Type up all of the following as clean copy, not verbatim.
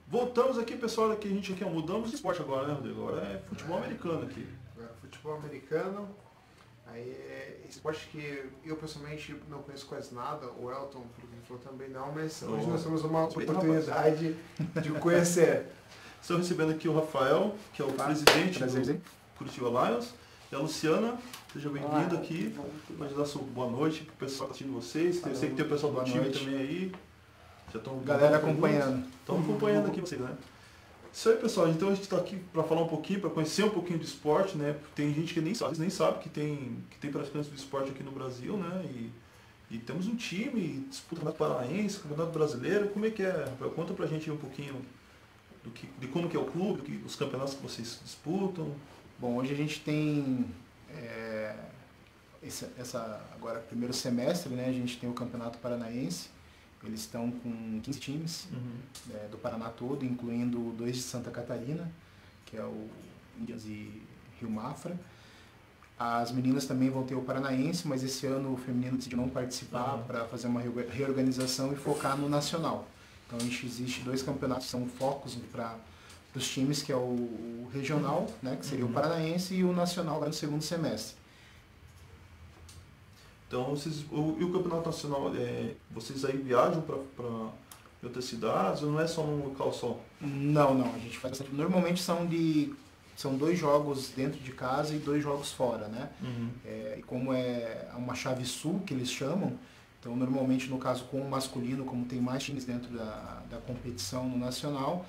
Voltamos aqui, pessoal, que a gente aqui mudamos de esporte agora, né, Rodrigo? Agora é futebol americano aqui. Agora futebol americano, aí é esporte que eu pessoalmente não conheço quase nada, o Elton, pelo que ele falou, também não, mas hoje nós temos uma oportunidade de conhecer. Estou recebendo aqui o Rafael, que é o presidente do Curitiba Lions, e a Luciana. Seja bem-vindo aqui. Pode dar sua boa noite para o pessoal que está assistindo vocês. Eu sei que tem o pessoal do time também aí. Já estão galera acompanhando. Estão acompanhando aqui vocês, né? Isso aí, pessoal. Então a gente está aqui para falar um pouquinho, para conhecer um pouquinho do esporte, né? Tem gente que nem sabe que tem praticantes do esporte aqui no Brasil, né? E temos um time, disputa Campeonato Paranaense, Campeonato Brasileiro. Como é que é? Conta pra gente um pouquinho de como que é o clube, os campeonatos que vocês disputam. Bom, hoje a gente tem agora primeiro semestre, né? A gente tem o Campeonato Paranaense. Eles estão com 15 times do Paraná todo, incluindo 2 de Santa Catarina, que é o Indians e Rio Mafra. As meninas também vão ter o Paranaense, mas esse ano o feminino decidiu não participar para fazer uma reorganização e focar no nacional. Então existe 2 campeonatos que são focos para os times, que é o regional, né, que seria o Paranaense, e o nacional agora no segundo semestre. Então, e o Campeonato Nacional, vocês aí viajam para outras cidades ou não é só num local só? Não, a gente faz bastante. Normalmente são 2 jogos dentro de casa e 2 jogos fora, né? E como é uma chave sul, que eles chamam, então normalmente no caso com o masculino, como tem mais times dentro da competição no nacional,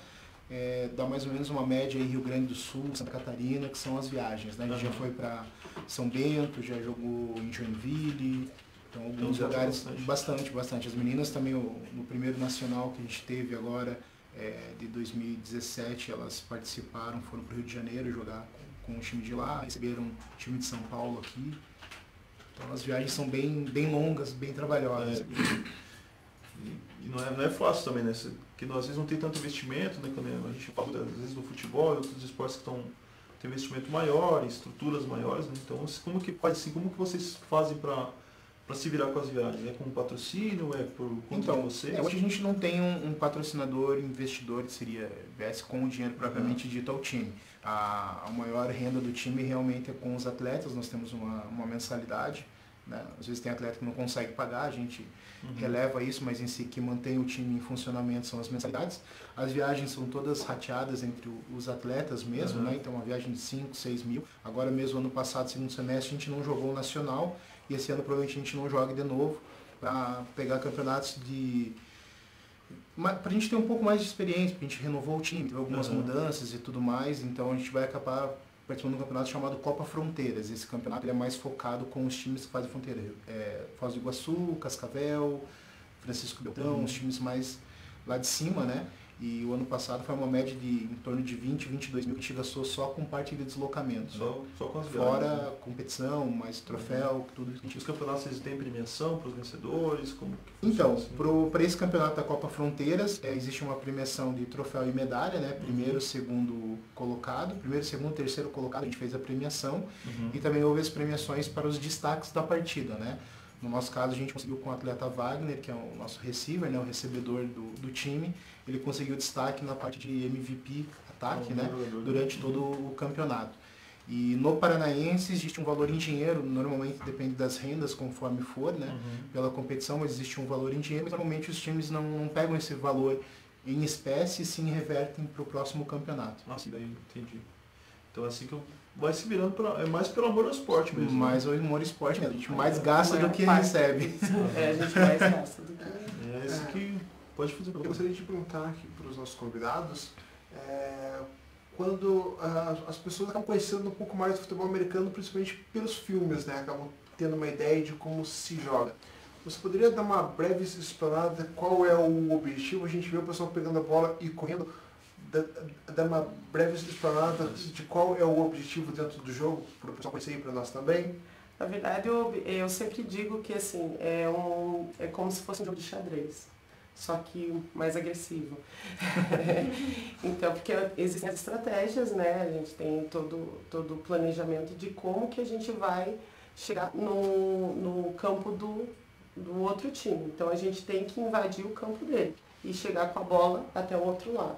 dá mais ou menos uma média aí Rio Grande do Sul, Santa Catarina, que são as viagens, né? A gente já foi para São Bento, já jogou em Joinville, então alguns lugares, bastante. As meninas também, no primeiro nacional que a gente teve agora, de 2017, elas participaram, foram para o Rio de Janeiro jogar com o time de lá, receberam o time de São Paulo aqui. Então as viagens são bem longas, bem trabalhosas. E não é fácil também, né? Porque às vezes não tem tanto investimento, né? Quando a gente fala às vezes do futebol e outros esportes que tem investimento maior, estruturas maiores, né? Então como que vocês fazem para se virar com as viagens? É com patrocínio? É por conta de vocês? Hoje a gente não tem um patrocinador, investidor que viesse com o dinheiro propriamente dito ao time. A maior renda do time realmente é com os atletas, nós temos uma mensalidade, né? Às vezes tem atleta que não consegue pagar, a gente releva isso, mas em si que mantém o time em funcionamento são as mensalidades. As viagens são todas rateadas entre os atletas mesmo, né? Então uma viagem de 5, 6 mil. Agora mesmo ano passado, segundo semestre, a gente não jogou o nacional e esse ano provavelmente a gente não joga de novo para pegar campeonatos para a gente ter um pouco mais de experiência, porque a gente renovou o time, teve algumas mudanças e tudo mais, então a gente vai acabar participando de um campeonato chamado Copa Fronteiras. Esse campeonato é mais focado com os times que fazem fronteira. Foz do Iguaçu, Cascavel, Francisco Beltrão, os times mais lá de cima, né? E o ano passado foi uma média de em torno de 20, 22 mil que a gente gastou só com parte de deslocamento. Só com as viagens. Fora competição, mais troféu, tudo isso. Os campeonatos, vocês têm premiação para os vencedores? Então, para esse campeonato da Copa Fronteiras, existe uma premiação de troféu e medalha, né? Primeiro, segundo colocado. Primeiro, segundo, terceiro colocado, a gente fez a premiação. E também houve as premiações para os destaques da partida, né? No nosso caso, a gente conseguiu com o atleta Wagner, que é o nosso receiver, né, o recebedor do time. Ele conseguiu destaque na parte de MVP, ataque, né, durante todo o campeonato. E no Paranaense existe um valor em dinheiro, normalmente depende das rendas conforme for, né, pela competição, mas existe um valor em dinheiro, mas normalmente os times não pegam esse valor em espécie e sim revertem para o próximo campeonato. Nossa, daí entendi. Então assim que vai se virando é mais pelo amor ao esporte mesmo. Mais o amor ao esporte mesmo. A gente mais gasta do que recebe. A gente mais gasta do que... É isso que pode fazer. Eu gostaria de perguntar aqui para os nossos convidados, quando as pessoas acabam conhecendo um pouco mais do futebol americano, principalmente pelos filmes, né? Acabam tendo uma ideia de como se joga. Você poderia dar uma breve explanada qual é o objetivo? A gente vê o pessoal pegando a bola e correndo. Dar uma breve explanada de qual é o objetivo dentro do jogo, para o pessoal conhecer e para nós também. Na verdade, eu sempre digo que assim, é como se fosse um jogo de xadrez, só que mais agressivo. Então, porque existem as estratégias, né? A gente tem todo o planejamento de como que a gente vai chegar no campo do outro time. Então, a gente tem que invadir o campo dele e chegar com a bola até o outro lado.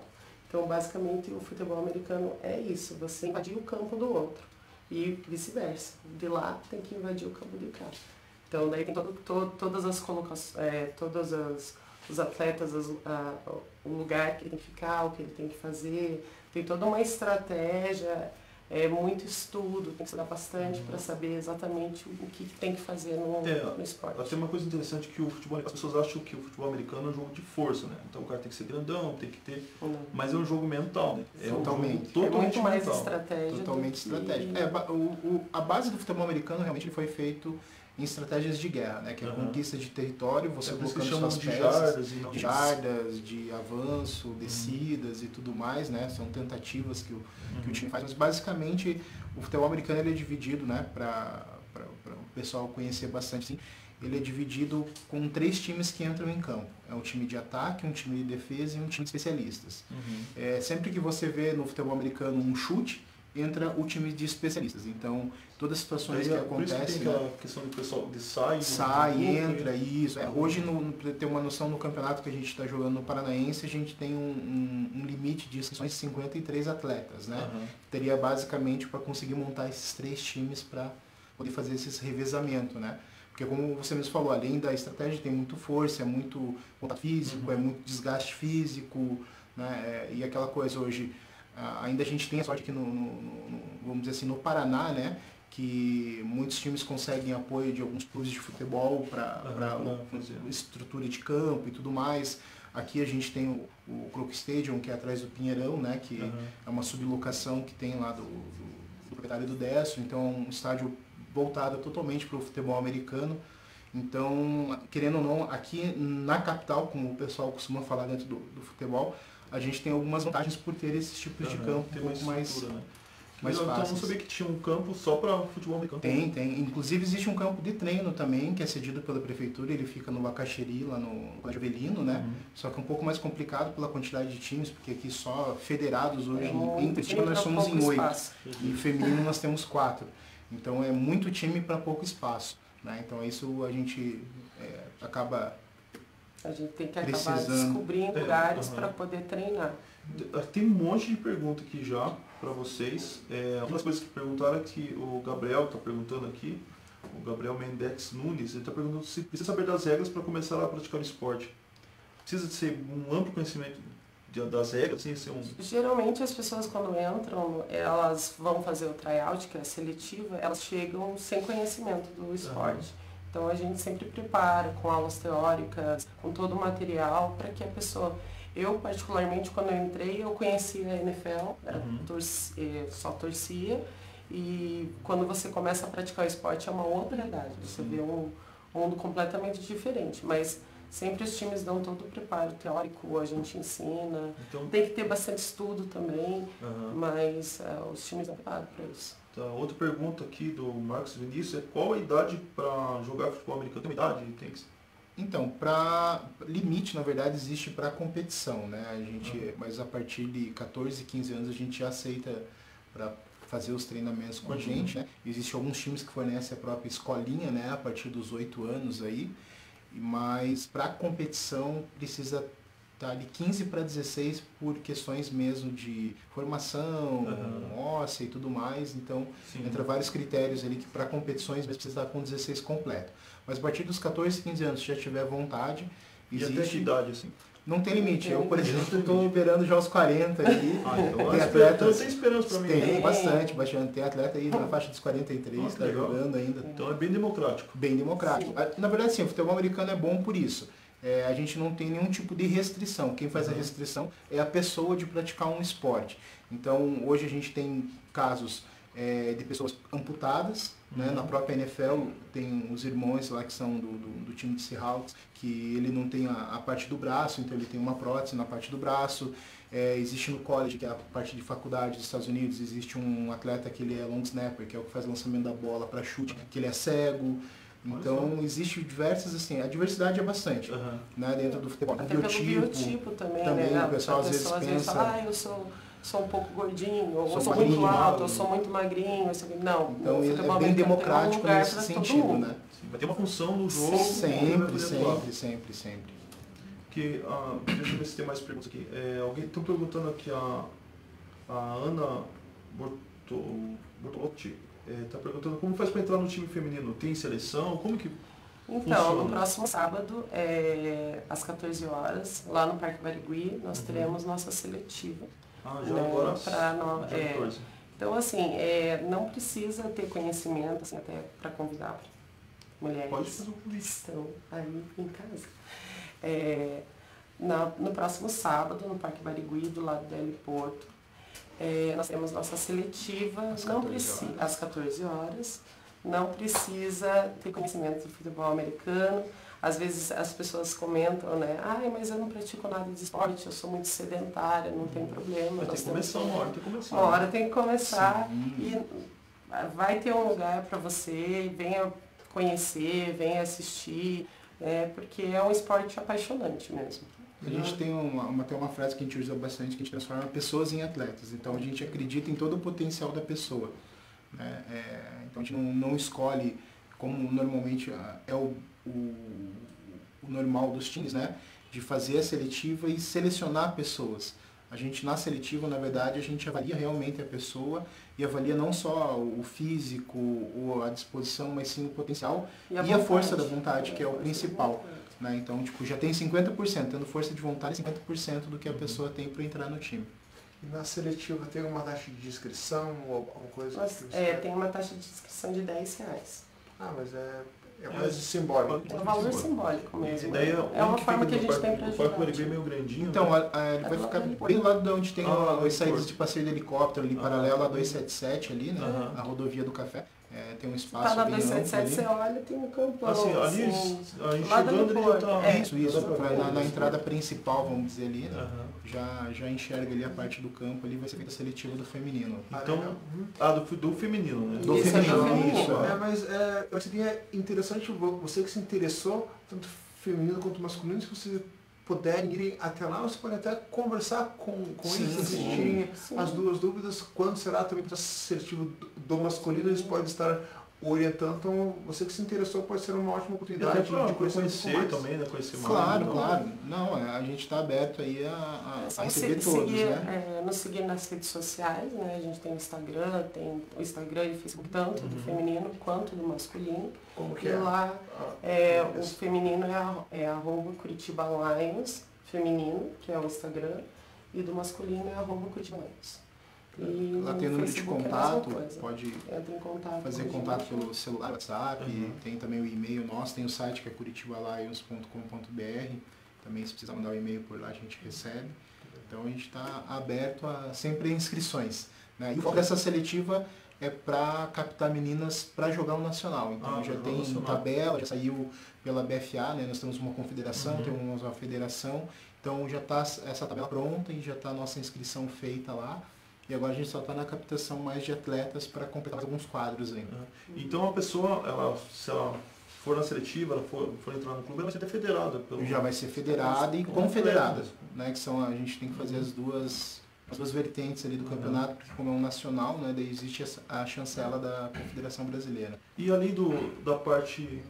Então, basicamente, o futebol americano é isso, você invadir o campo do outro e vice-versa. De lá tem que invadir o campo de cá. Então, daí tem todas as colocações, os atletas, o lugar que ele tem que ficar, o que ele tem que fazer. Tem toda uma estratégia, muito estudo, tem que estudar bastante para saber exatamente o que tem que fazer no esporte. Tem uma coisa interessante que as pessoas acham que o futebol americano é um jogo de força, né? Então o cara tem que ser grandão, tem que ter... Mas é um jogo mental, né? Totalmente. É muito mais mental. Estratégia. Totalmente estratégico. A base do futebol americano realmente foi feito em estratégias de guerra, né? Que é a conquista de território, você colocando suas peças, de jardas, de avanço, descidas e tudo mais, né? São tentativas que o time faz. Mas basicamente o futebol americano ele é dividido, né? Para o pessoal conhecer bastante, sim. Ele é dividido com 3 times que entram em campo. É um time de ataque, um time de defesa e um time de especialistas. Sempre que você vê no futebol americano um chute, entra o time de especialistas. Então, todas as situações que acontecem... Tem aquela questão do pessoal de sai, entra, isso. Hoje, para ter uma noção, no campeonato que a gente está jogando no Paranaense, a gente tem um limite de inscrições de 53 atletas, né? Teria basicamente para conseguir montar esses 3 times para poder fazer esse revezamento, né? Porque como você mesmo falou, além da estratégia tem muito força, é muito contato físico, é muito desgaste físico, né? E aquela coisa hoje... ainda a gente tem a sorte aqui vamos dizer assim, no Paraná, né, que muitos times conseguem apoio de alguns clubes de futebol para estrutura de campo e tudo mais. Aqui a gente tem o Croc Stadium, que é atrás do Pinheirão, né, que é uma sublocação que tem lá do proprietário do Décio, então é um estádio voltado totalmente para o futebol americano. Então, querendo ou não, aqui na capital, como o pessoal costuma falar dentro do futebol, a gente tem algumas vantagens por ter esses tipos de campo um pouco mais, né? mais Então fáceis. eu não sabia que tinha um campo só para futebol americano. Tem. Inclusive existe um campo de treino também, que é cedido pela prefeitura, ele fica no Bacaxeri, lá no Colégio Avelino, né? Só que é um pouco mais complicado pela quantidade de times, porque aqui só federados hoje, entre time nós somos em 8, e feminino nós temos 4. Então é muito time para pouco espaço, né? Então isso a gente acaba... A gente tem que acabar descobrindo lugares para poder treinar. Tem um monte de pergunta aqui já para vocês. Uma das coisas que perguntaram é que o Gabriel está perguntando aqui, o Gabriel Mendex Nunes, ele está perguntando se precisa saber das regras para começar a praticar o esporte. Precisa de ser um amplo conhecimento das regras? Assim, ser Geralmente as pessoas quando entram, elas vão fazer o tryout, que é a seletiva, elas chegam sem conhecimento do esporte. Então a gente sempre prepara com aulas teóricas, com todo o material para que a pessoa... Eu, particularmente, quando eu entrei, eu conhecia a NFL, só torcia, e quando você começa a praticar o esporte é uma outra realidade, você vê um mundo completamente diferente, mas sempre os times dão todo o preparo teórico, a gente ensina, então, tem que ter bastante estudo também, mas os times dão preparo para isso. Tá, outra pergunta aqui do Marcos Vinícius é qual a idade para jogar futebol americano? Tem uma idade? Tem que... Então, para limite, na verdade, existe para competição, né? A gente, mas a partir de 14, 15 anos a gente já aceita para fazer os treinamentos com a gente, né? Existem alguns times que fornecem a própria escolinha, né? A partir dos 8 anos aí, mas para competição precisa estar ali 15 para 16 por questões mesmo de formação, óssea e tudo mais. Então, entra vários critérios ali que para competições precisa estar com 16 completo. Mas a partir dos 14, 15 anos, se já tiver vontade, existe... E até que idade, assim? Não tem limite. Eu, por exemplo, estou beirando já os 40 aí. Então tem atletas... tem esperança para mim. Tem bastante. Tem atleta aí na faixa dos 43, que está jogando ainda. Então é bem democrático. Bem democrático. Na verdade, sim, o futebol americano é bom por isso. A gente não tem nenhum tipo de restrição. Quem faz a restrição é a pessoa de praticar um esporte. Então, hoje a gente tem casos de pessoas amputadas, né? Na própria NFL tem os irmãos lá que são do time de Seahawks, que ele não tem a parte do braço, então ele tem uma prótese na parte do braço. Existe no college, que é a parte de faculdade dos Estados Unidos, existe um atleta que ele é long snapper, que é o que faz o lançamento da bola para chute, que ele é cego. Então, existe diversas, assim, a diversidade é bastante, né, dentro do futebol. Até pelo biotipo também, né? O pessoal às vezes pensa... fala, eu sou um pouco gordinho, ou sou muito alto, ou sou muito magrinho. Não, então, é bem democrático nesse sentido, né? Vai ter uma função no jogo. Sempre. Que, deixa eu ver se tem mais perguntas aqui. Alguém está perguntando aqui, a Ana Bortolotti está perguntando como faz para entrar no time feminino? Tem seleção? Como que Então, funciona? no próximo sábado, às 14 horas, lá no Parque Barigui, nós teremos nossa seletiva. Já agora, dia 14. Então, assim, não precisa ter conhecimento, assim, até para convidar mulheres Pode fazer o que estão aí em casa. No próximo sábado, no Parque Barigui, do lado do Heliporto, nós temos nossa seletiva, às 14 horas. Não precisa ter conhecimento do futebol americano. Às vezes as pessoas comentam, né? Mas eu não pratico nada de esporte, eu sou muito sedentária, não tem problema. Tem que começar, uma hora tem que começar. Uma hora tem que começar. Sim. E vai ter um lugar para você, venha conhecer, venha assistir, porque é um esporte apaixonante mesmo. A gente tem uma frase que a gente usa bastante, que a gente transforma pessoas em atletas. Então a gente acredita em todo o potencial da pessoa. Né? Então a gente não escolhe, como normalmente é o normal dos times, né? De fazer a seletiva e selecionar pessoas. A gente, na seletiva, na verdade, a gente avalia realmente a pessoa e avalia não só o físico ou a disposição, mas sim o potencial e a força da vontade, que é o principal. Né? Então, já tem 50%, tendo força de vontade, 50% do que a pessoa tem para entrar no time. E na seletiva tem uma taxa de inscrição ou alguma coisa? Tem uma taxa de inscrição de R$10. Mas é mais simbólico. É um valor simbólico mesmo. Ideia, é uma forma que a gente tem para ajudar. O Parque Barigui é meio grandinho. Então, né? ele vai ficar bem do lado de onde tem as saídas de passeio de helicóptero, ali paralelo a 277 ali, né? A rodovia do Café. Tem um espaço na bem 277 você olha, tem um campão. Assim, ali, a gente chegando ali já tá... Isso. Na entrada principal, vamos dizer ali, né? Já enxerga ali a parte do campo, ali vai ser feita a seletiva do feminino. Então, do feminino, né? Do feminino, isso. Mas seria interessante você que se interessou, tanto feminino quanto masculino, se você puderem irem até lá, você pode até conversar com eles, assistirem as duas dúvidas, quando será também para seletivo do masculino, eles podem estar orientando. Então, você que se interessou pode ser uma ótima oportunidade de conhecer também, né? Conhecer mais. Claro. Não, a gente está aberto aí a receber todos, né? Nos seguir nas redes sociais, né? A gente tem o Instagram e Facebook, tanto do feminino quanto do masculino. Como que e lá o feminino é @Curitiba Lions, feminino, que é o Instagram, e do masculino é @Curitiba Lions. E lá tem o número de contato, pode fazer contato pelo celular, WhatsApp, tem também o e-mail nosso, tem o site que é curitibalions.com.br, também se precisar mandar um e-mail por lá a gente recebe. Então a gente está aberto a sempre inscrições. Né? E o foco dessa seletiva é para captar meninas para jogar o nacional. Então já tem tabela, já saiu pela BFA, né? Nós temos uma confederação, temos uma federação, então já está essa tabela pronta e já está a nossa inscrição feita lá. E agora a gente só está na captação mais de atletas para completar alguns quadros ainda. Então a pessoa, se ela for na seletiva, ela for entrar no clube, ela vai ser até federada. Já vai ser federada e confederada. Né, que são, a gente tem que fazer as duas vertentes ali do campeonato, porque como é um nacional, né, daí existe a chancela da Confederação Brasileira. E além da parte...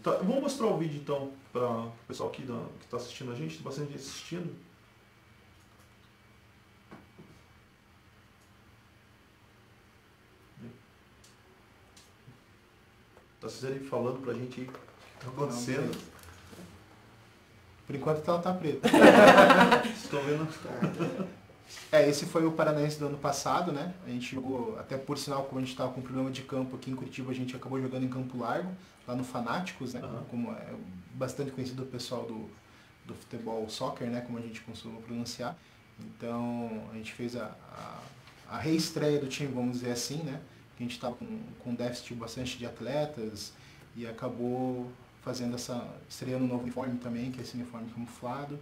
vamos mostrar o vídeo então para o pessoal aqui que está assistindo a gente, tem bastante gente assistindo. Tá vocês aí falando pra gente aí o que tá acontecendo. Por enquanto ela tá preta. Estão vendo? Esse foi o Paranaense do ano passado, né? A gente jogou, até por sinal, como a gente estava com problema de campo aqui em Curitiba, a gente acabou jogando em Campo Largo, lá no Fanáticos, né? Como é bastante conhecido o pessoal do futebol soccer, né? Como a gente costuma pronunciar. Então a gente fez a reestreia do time, vamos dizer assim, né? A gente estava com déficit bastante de atletas e acabou fazendo estreando um novo uniforme também, que é esse uniforme camuflado.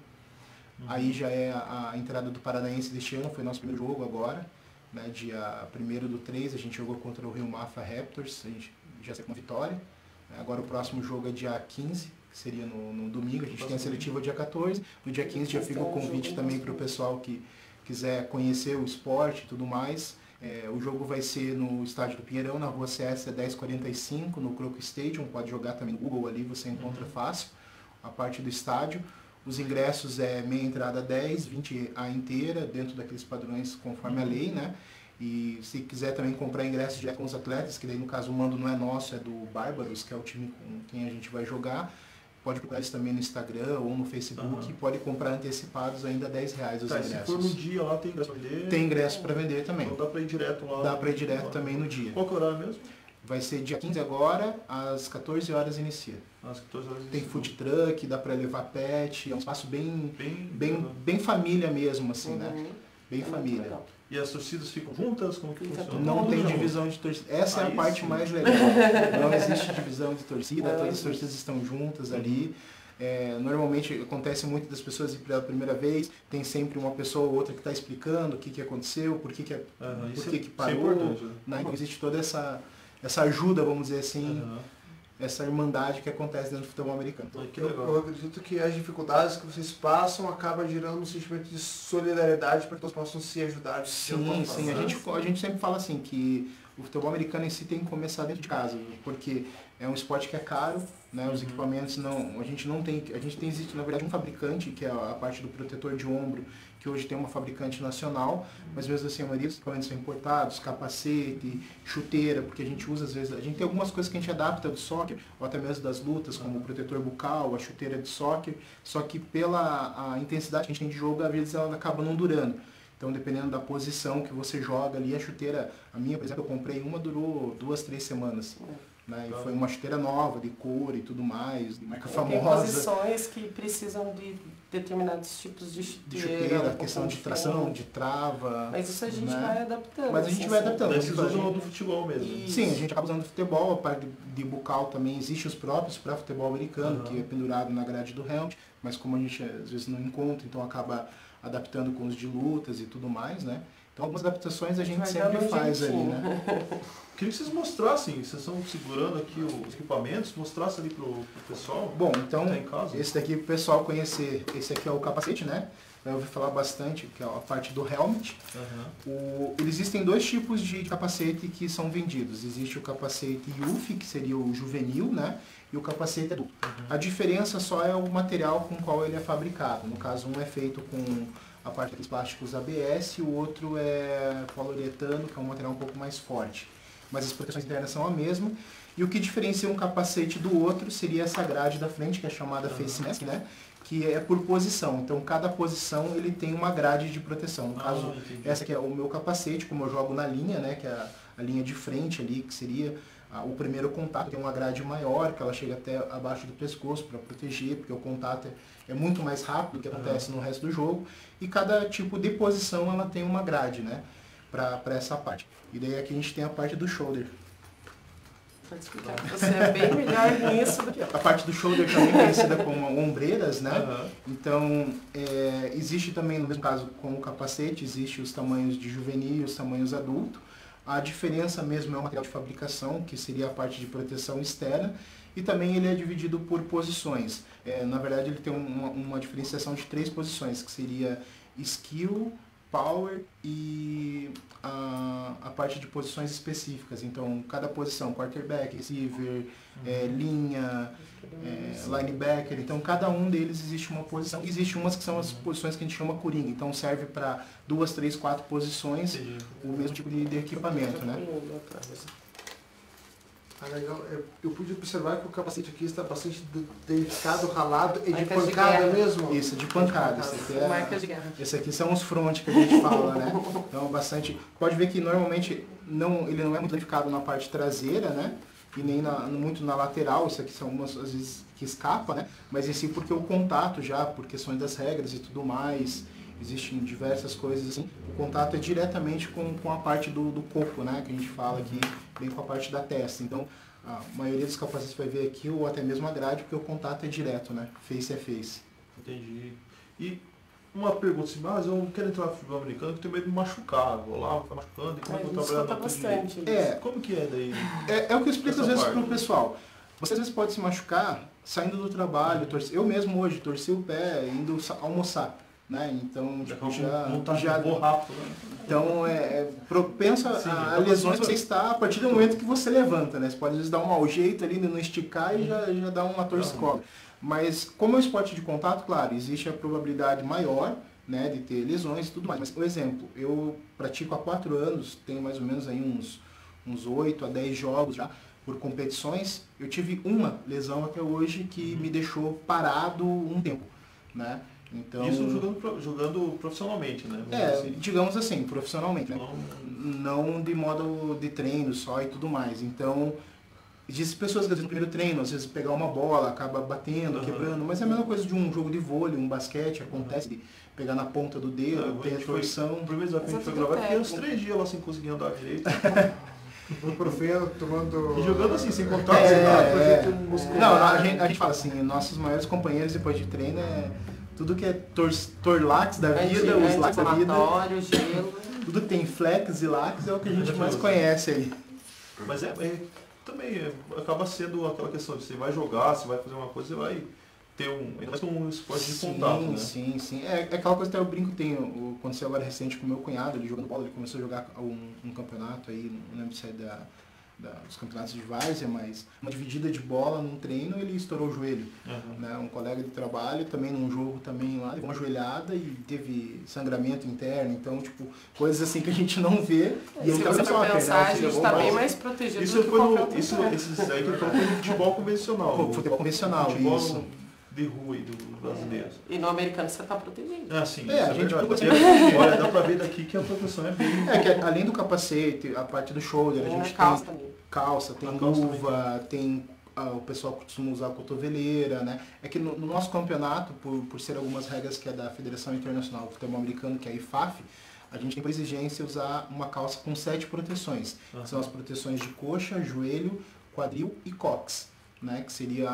Aí já é a entrada do Paranaense deste ano, foi nosso primeiro jogo agora, né, dia 1º/3, a gente jogou contra o Rio Mafra Raptors, a gente já saiu com uma vitória. Agora o próximo jogo é dia 15, que seria no domingo, a gente tem a seletiva dia 14, no dia 15 já fica o convite também para o pessoal que quiser conhecer o esporte e tudo mais. O jogo vai ser no estádio do Pinheirão, na rua CS 1045, no Croco Stadium, pode jogar também no Google ali, você encontra fácil. a parte do estádio. Os ingressos é meia entrada 10, 20 a inteira, dentro daqueles padrões conforme a lei, né? E se quiser também comprar ingressos direto com os atletas, que daí no caso o mando não é nosso, é do Bárbaros, que é o time com quem a gente vai jogar, pode procurar isso também no Instagram ou no Facebook, e pode comprar antecipados ainda R$10 os ingressos. Se for no dia lá, tem ingresso para vender? Tem ingresso para vender também. Então dá para ir direto lá? Dá para ir direto também no dia. Qual que é o horário mesmo? Vai ser dia 15 agora, às 14 horas inicia. Às 14 horas Tem food truck, dá para levar pet, é um espaço bem família mesmo, assim, né? Bem família. Legal. E as torcidas ficam juntas? Como que funciona? Não tem divisão de torcida. Essa é a parte mais legal. Não existe divisão de torcida, todas as torcidas estão juntas ali. Normalmente acontece muito das pessoas ir pela primeira vez, tem sempre uma pessoa ou outra que está explicando o que aconteceu, por que parou. Isso é importante, né? Não existe toda essa ajuda, vamos dizer assim, essa irmandade que acontece dentro do futebol americano. Eu acredito que as dificuldades que vocês passam acaba gerando um sentimento de solidariedade para que todos possam se ajudar. Sim, a gente sempre fala assim que o futebol americano em si tem que começar dentro de casa, porque é um esporte que é caro, né? Os equipamentos a gente existe na verdade um fabricante, que é a parte do protetor de ombro, que hoje tem uma fabricante nacional, mas mesmo assim a maioria dos equipamentos são importados, capacete, chuteira, porque a gente usa às vezes, a gente tem algumas coisas que a gente adapta do soccer, ou até mesmo das lutas, como o protetor bucal, a chuteira de soccer, só que pela a intensidade que a gente tem de jogo, às vezes ela acaba não durando. Então, dependendo da posição que você joga ali, a chuteira, a minha, por exemplo, eu comprei uma, durou 2, 3 semanas. Né? E foi uma chuteira nova, de cor e tudo mais, de marca famosa. Tem posições que precisam de determinados tipos de chuteira, questão de tração, de trava. Mas isso a gente vai adaptando. Mas a gente vai adaptando. Vocês usam do futebol mesmo. Isso. Sim, a gente acaba usando futebol, a parte de bucal também existe os próprios para futebol americano, que é pendurado na grade do helmet, mas como a gente às vezes não encontra, então acaba adaptando com os de lutas e tudo mais, né? Então algumas adaptações a gente sempre faz ali, né? Queria que vocês mostrassem, vocês estão segurando aqui os equipamentos, mostrassem ali pro pessoal. Bom, então tá em casa. Esse daqui pro pessoal conhecer, esse aqui é o capacete, né? Eu ouvi falar bastante, que é a parte do helmet. Existem 2 tipos de capacete que são vendidos. Existe o capacete Youth, que seria o juvenil, né? E o capacete adulto. A diferença só é o material com o qual ele é fabricado. No caso, um é feito com a parte dos plásticos ABS e o outro é poliuretano, que é um material um pouco mais forte. Mas as proteções internas são a mesma. E o que diferencia um capacete do outro seria essa grade da frente, que é chamada face mask, né? Que é por posição. Então, cada posição ele tem uma grade de proteção. No caso, essa aqui é o meu capacete, como eu jogo na linha, né? Que é a linha de frente ali, que seria o primeiro contato. Tem uma grade maior, que ela chega até abaixo do pescoço para proteger, porque o contato é muito mais rápido do que acontece no resto do jogo. E cada tipo de posição ela tem uma grade, né? Para essa parte. E daí aqui a gente tem a parte do shoulder. Pode explicar. Você é bem melhor nisso do que eu. A parte do shoulder também conhecida como ombreiras, né? Então, existe também, no mesmo caso, com o capacete, existe os tamanhos de juvenil e os tamanhos adulto. A diferença mesmo é o material de fabricação, que seria a parte de proteção externa, e também ele é dividido por posições. Na verdade, ele tem uma diferenciação de 3 posições, que seria skill, power e a parte de posições específicas. Então, cada posição, quarterback, receiver, linha, linebacker, então cada um deles existe uma posição. Existem umas que são as posições que a gente chama coringa, então serve para 2, 3, 4 posições, o mesmo tipo de equipamento, né? Legal. Eu pude observar que o capacete aqui está bastante delicado, ralado, e de Marcas de pancada guerra. mesmo? Isso, de pancada. Marcas de guerra. Esse aqui são os front que a gente fala, né? Então, bastante... Pode ver que normalmente ele não é muito danificado na parte traseira, né? E nem muito na lateral. Isso aqui são umas, às vezes, que escapa, né? Mas em si porque o contato já, por questões das regras e tudo mais, existem diversas coisas assim. O contato é diretamente com a parte do coco, né? Que a gente fala aqui, bem com a parte da testa. Então, a maioria dos capacetes vai ver aqui, ou até mesmo a grade, porque o contato é direto, né? Face é face. Entendi. E uma pergunta assim, mas eu não quero entrar no futebol americano, porque eu tenho medo de me machucar. Vou lá, vou ficar machucando, e como eu vou trabalhar bastante. Como que é daí? É o que eu explico às vezes pro pessoal. Você às vezes pode se machucar saindo do trabalho, eu mesmo hoje torci o pé indo almoçar. né? Então, tipo, já vou rápido, né? Então, propenso a lesões você está a partir do momento que você levanta, né? Você pode, às vezes, dar um mau jeito ali, não esticar e já dá uma torcicolo. Mas, como é um esporte de contato, claro, existe a probabilidade maior, né, de ter lesões e tudo mais. Mas, por exemplo, eu pratico há 4 anos, tenho mais ou menos aí uns 8 a 10 jogos já por competições. Eu tive uma lesão até hoje que me deixou parado um tempo, né? Então, isso jogando profissionalmente, né? Digamos assim, profissionalmente, né? Não de modo de treino só e tudo mais. Então, existem pessoas que às vezes no primeiro treino, às vezes pegar uma bola, acaba batendo, quebrando, mas é a mesma coisa de um jogo de vôlei, um basquete, acontece de pegar na ponta do dedo, ter a torção. O primeiro desafio que a gente foi gravar, fiquei uns 3 dias lá sem conseguir andar direito. No profeno, tomando... E jogando assim, sem contato, Não, a gente fala assim, nossos maiores companheiros depois de treino tudo que é torlax da vida, os lax da vida, gelo. tudo que tem flex e lax é o que a gente mais conhece aí. Mas também acaba sendo aquela questão de você vai jogar, você vai fazer uma coisa, você vai ter ainda mais um esporte de contato, né? Sim. É aquela coisa que eu brinco, aconteceu agora recente com o meu cunhado, ele jogando bola, ele começou a jogar um campeonato aí, não lembro se é dos campeonatos de várzea, mas uma dividida de bola num treino, ele estourou o joelho. Né? Um colega de trabalho também num jogo também lá, levou uma joelhada e teve sangramento interno, então tipo, coisas assim que a gente não vê. E se você for pensar, a gente está bem mais protegido do que qualquer outro. Esses aí que foi no futebol convencional. Futebol convencional, futebol isso. De rua e do brasileiro. E no americano você está protegido. Sim, a gente olha, dá pra ver daqui que a proteção é bem... que além do capacete, a parte do shoulder, a gente tem calça, tem luva, tem o pessoal costuma usar a cotoveleira, né? É que no nosso campeonato, por ser algumas regras que é da Federação Internacional do Futebol Americano, que é a IFAF, a gente tem por exigência usar uma calça com 7 proteções. São as proteções de coxa, joelho, quadril e cóccix. Né, que seria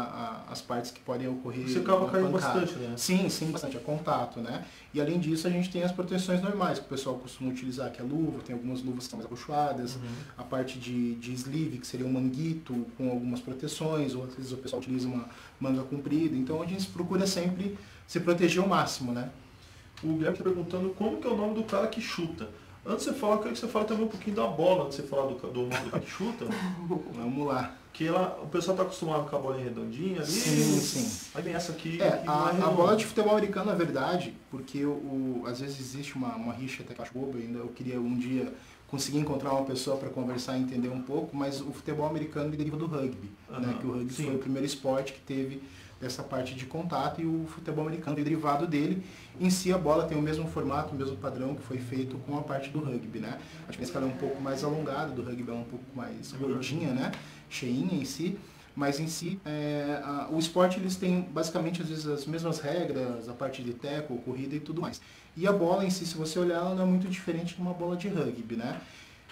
as partes que podem ocorrer. Você acaba caindo bastante, né? Sim, bastante, é contato, né? E além disso a gente tem as proteções normais que o pessoal costuma utilizar, que é a luva, tem algumas luvas que são mais acolchoadas, a parte de sleeve, que seria um manguito com algumas proteções, ou às vezes o pessoal utiliza uma manga comprida, então a gente procura sempre se proteger ao máximo, né? O Guilherme está perguntando como que é o nome do cara que chuta. Antes de você falar, eu queria que você fale também um pouquinho da bola, antes de você falar do nome do cara que chuta. Vamos lá. Que o pessoal está acostumado com a bola redondinha ali. Sim. Aí vem essa aqui. A bola de futebol americano, na verdade, porque às vezes existe uma rixa até que eu acho boba, ainda eu queria um dia conseguir encontrar uma pessoa para conversar e entender um pouco, mas o futebol americano deriva do rugby, né? Que o rugby foi o primeiro esporte que teve essa parte de contato e o futebol americano é derivado dele. Em si a bola tem o mesmo formato, o mesmo padrão que foi feito com a parte do rugby, né? A diferença é que ela é um pouco mais alongada, do rugby é um pouco mais gordinha, né? Cheinha em si, mas em si o esporte eles têm basicamente às vezes as mesmas regras, a parte de tackle, corrida e tudo mais. E a bola em si, se você olhar, ela não é muito diferente de uma bola de rugby, né?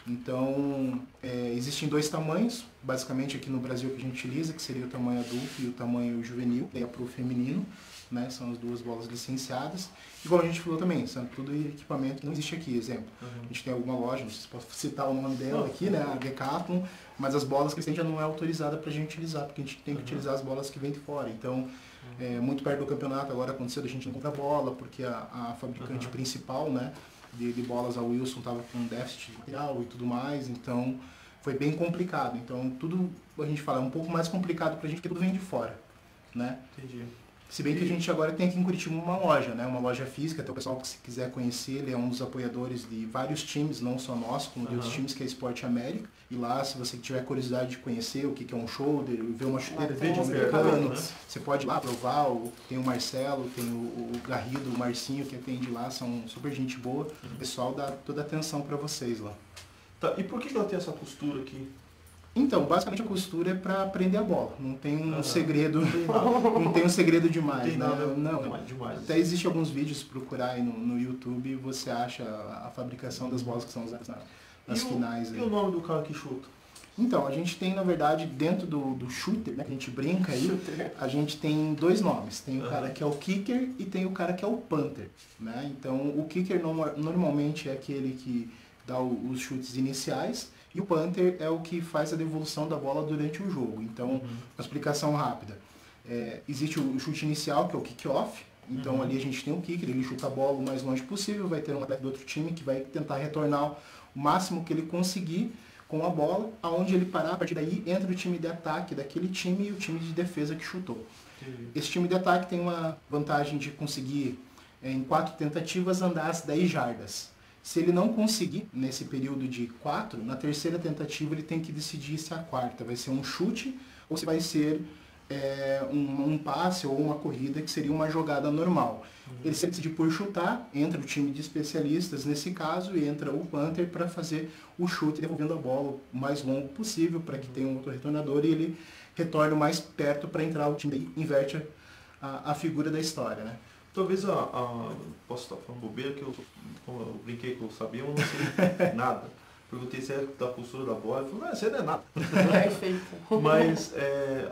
Então, existem 2 tamanhos, basicamente aqui no Brasil que a gente utiliza, que seria o tamanho adulto e o tamanho juvenil, que é para o feminino, né? São as 2 bolas licenciadas. Igual a gente falou também, são tudo equipamento que não existe aqui, exemplo. A gente tem alguma loja, não sei se posso citar o nome dela aqui, né? A Decathlon, mas as bolas que a gente já não é autorizada para a gente utilizar, porque a gente tem que utilizar as bolas que vêm de fora. Então, muito perto do campeonato, agora aconteceu, a gente não compra bola, porque a fabricante principal, né? De bolas, a Wilson estava com déficit de material e tudo mais, então foi bem complicado. Então tudo, a gente fala, é um pouco mais complicado pra gente, porque tudo vem de fora, né? Entendi. Se bem que a gente agora tem aqui em Curitiba uma loja, né? Uma loja física, até o pessoal que se quiser conhecer, ele é um dos apoiadores de vários times, não só nosso, como de outros times, que é Esporte América. E lá, se você tiver curiosidade de conhecer o que é um shoulder, ver uma chuteira de americano, você pode ir lá provar. Tem o Marcelo, tem o Garrido, o Marcinho, que atende lá, são super gente boa. O pessoal dá toda a atenção para vocês lá. Tá, e por que ela tem essa costura aqui? Então, basicamente a costura é para prender a bola. Não tem um segredo, não tem um segredo demais, tem né? Nada, não. Demais. Até existe alguns vídeos, se procurar aí no YouTube, você acha a fabricação das bolas que são usadas nas finais. E o nome do cara que chuta? Então, a gente tem, na verdade, dentro do shooter, né, que a gente brinca aí, a gente tem 2 nomes. Tem o cara que é o kicker e tem o cara que é o punter, né? Então, o kicker normalmente é aquele que dá os chutes iniciais, e o punter é o que faz a devolução da bola durante o jogo. Então, uma explicação rápida. Existe o chute inicial, que é o kick-off, Então ali a gente tem um kicker, ele chuta a bola o mais longe possível, vai ter um atleta do outro time que vai tentar retornar o máximo que ele conseguir com a bola, aonde ele parar, a partir daí entra o time de ataque daquele time e o time de defesa que chutou. Esse time de ataque tem uma vantagem de conseguir, em 4 tentativas, andar as 10 jardas. Se ele não conseguir, nesse período de 4, na terceira tentativa ele tem que decidir se a quarta vai ser um chute ou se vai ser um passe ou uma corrida, que seria uma jogada normal. Ele se decidir por chutar, entra o time de especialistas nesse caso e entra o punter para fazer o chute, devolvendo a bola o mais longo possível para que tenha um outro retornador e ele retorne mais perto para entrar o time, daí inverte a figura da história, né? Talvez posso estar falando bobeira, que como eu brinquei que eu sabia, eu não sei nada. Perguntei se é da postura da bola, ele falou, não, isso aí não é nada. Perfeito. Mas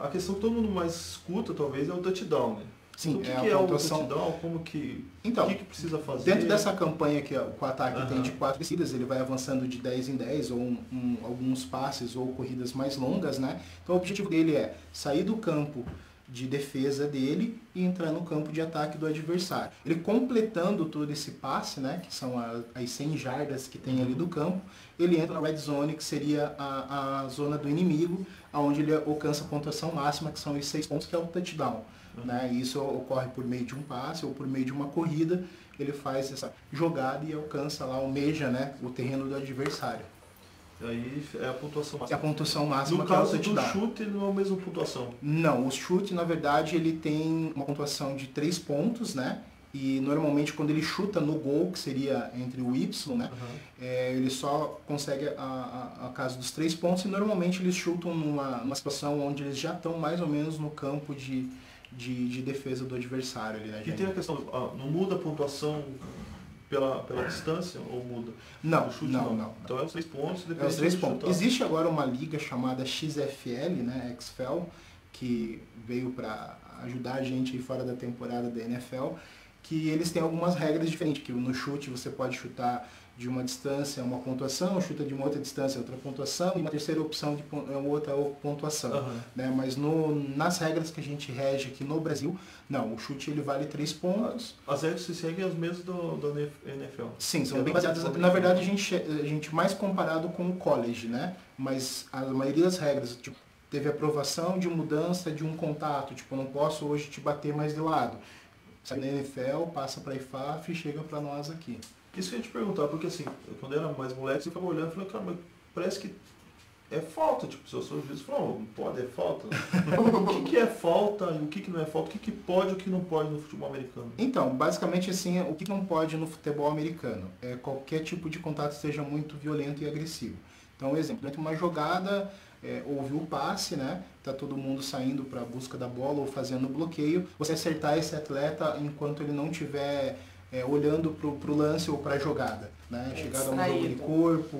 a questão que todo mundo mais escuta, talvez, é o touchdown, né? Sim, então, o que é o touchdown? Como que, então, o que precisa fazer? Dentro dessa campanha que o ataque tem de 4 descidas, ele vai avançando de 10 em 10, ou alguns passes ou corridas mais longas, né? Então o objetivo dele é sair do campo de defesa dele e entrar no campo de ataque do adversário. Ele completando todo esse passe, né, que são as 100 jardas que tem ali do campo, ele entra na red zone, que seria a zona do inimigo, onde ele alcança a pontuação máxima, que são os 6 pontos, que é o touchdown. Né? E isso ocorre por meio de um passe ou por meio de uma corrida, ele faz essa jogada e alcança lá, almeja, né, o terreno do adversário. Aí é a pontuação máxima. É a pontuação máxima. No caso do chute, não é a mesma pontuação? Não, o chute, na verdade, ele tem uma pontuação de 3 pontos, né? E normalmente quando ele chuta no gol, que seria entre o Y, né? Ele só consegue a casa dos 3 pontos e normalmente eles chutam numa situação onde eles já estão mais ou menos no campo de defesa do adversário ali, né, gente? E tem a questão, não muda a pontuação pela distância ou muda? Não, chute, não. Então é os 3 pontos. É os 3 pontos. Existe agora uma liga chamada XFL, né, XFL, que veio para ajudar a gente aí fora da temporada da NFL, que eles têm algumas regras diferentes, que no chute você pode chutar de uma distância uma pontuação, chuta de uma outra distância outra pontuação, e uma terceira opção de outra pontuação. Né? Mas nas regras que a gente rege aqui no Brasil, não, o chute ele vale 3 pontos. As regras que se seguem as mesmas da NFL? Sim, são bem baseadas. Na verdade, a gente mais comparado com o college, né? Mas a maioria das regras, tipo, teve aprovação de mudança de um contato, tipo, eu não posso hoje te bater mais de lado. Sai da NFL, passa para a IFAF e chega para nós aqui. Isso que eu ia te perguntar, porque assim, quando eu era mais moleque, você ficava olhando e falava, cara, mas parece que é falta, tipo, se eu sou juiz, falou, não pode, é falta. O que é falta e o que não é falta? O que pode e o que não pode no futebol americano? Então, basicamente assim, o que não pode no futebol americano é qualquer tipo de contato que seja muito violento e agressivo. Então, exemplo, durante uma jogada, houve o passe, né? Tá todo mundo saindo para a busca da bola ou fazendo o bloqueio, você acertar esse atleta enquanto ele não tiver olhando para o lance ou para a jogada, né? Chegada a um jogo de corpo,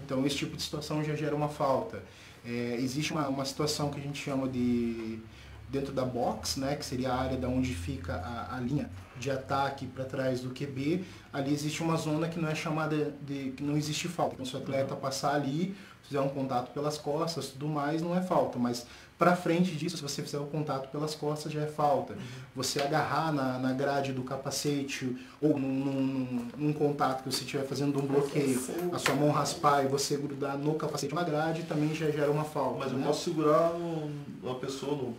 então esse tipo de situação já gera uma falta. Existe uma situação que a gente chama de dentro da box, né? Que seria a área da onde fica a linha de ataque para trás do QB. Ali existe uma zona que não é chamada que não existe falta. Então se o atleta passar ali, fizer um contato pelas costas, tudo mais, não é falta, mas para frente disso, se você fizer o contato pelas costas, já é falta. Você agarrar na grade do capacete ou num contato que você estiver fazendo um bloqueio, a sua mão raspar e você grudar no capacete na grade, também já gera uma falta. Mas né? eu posso segurar uma pessoa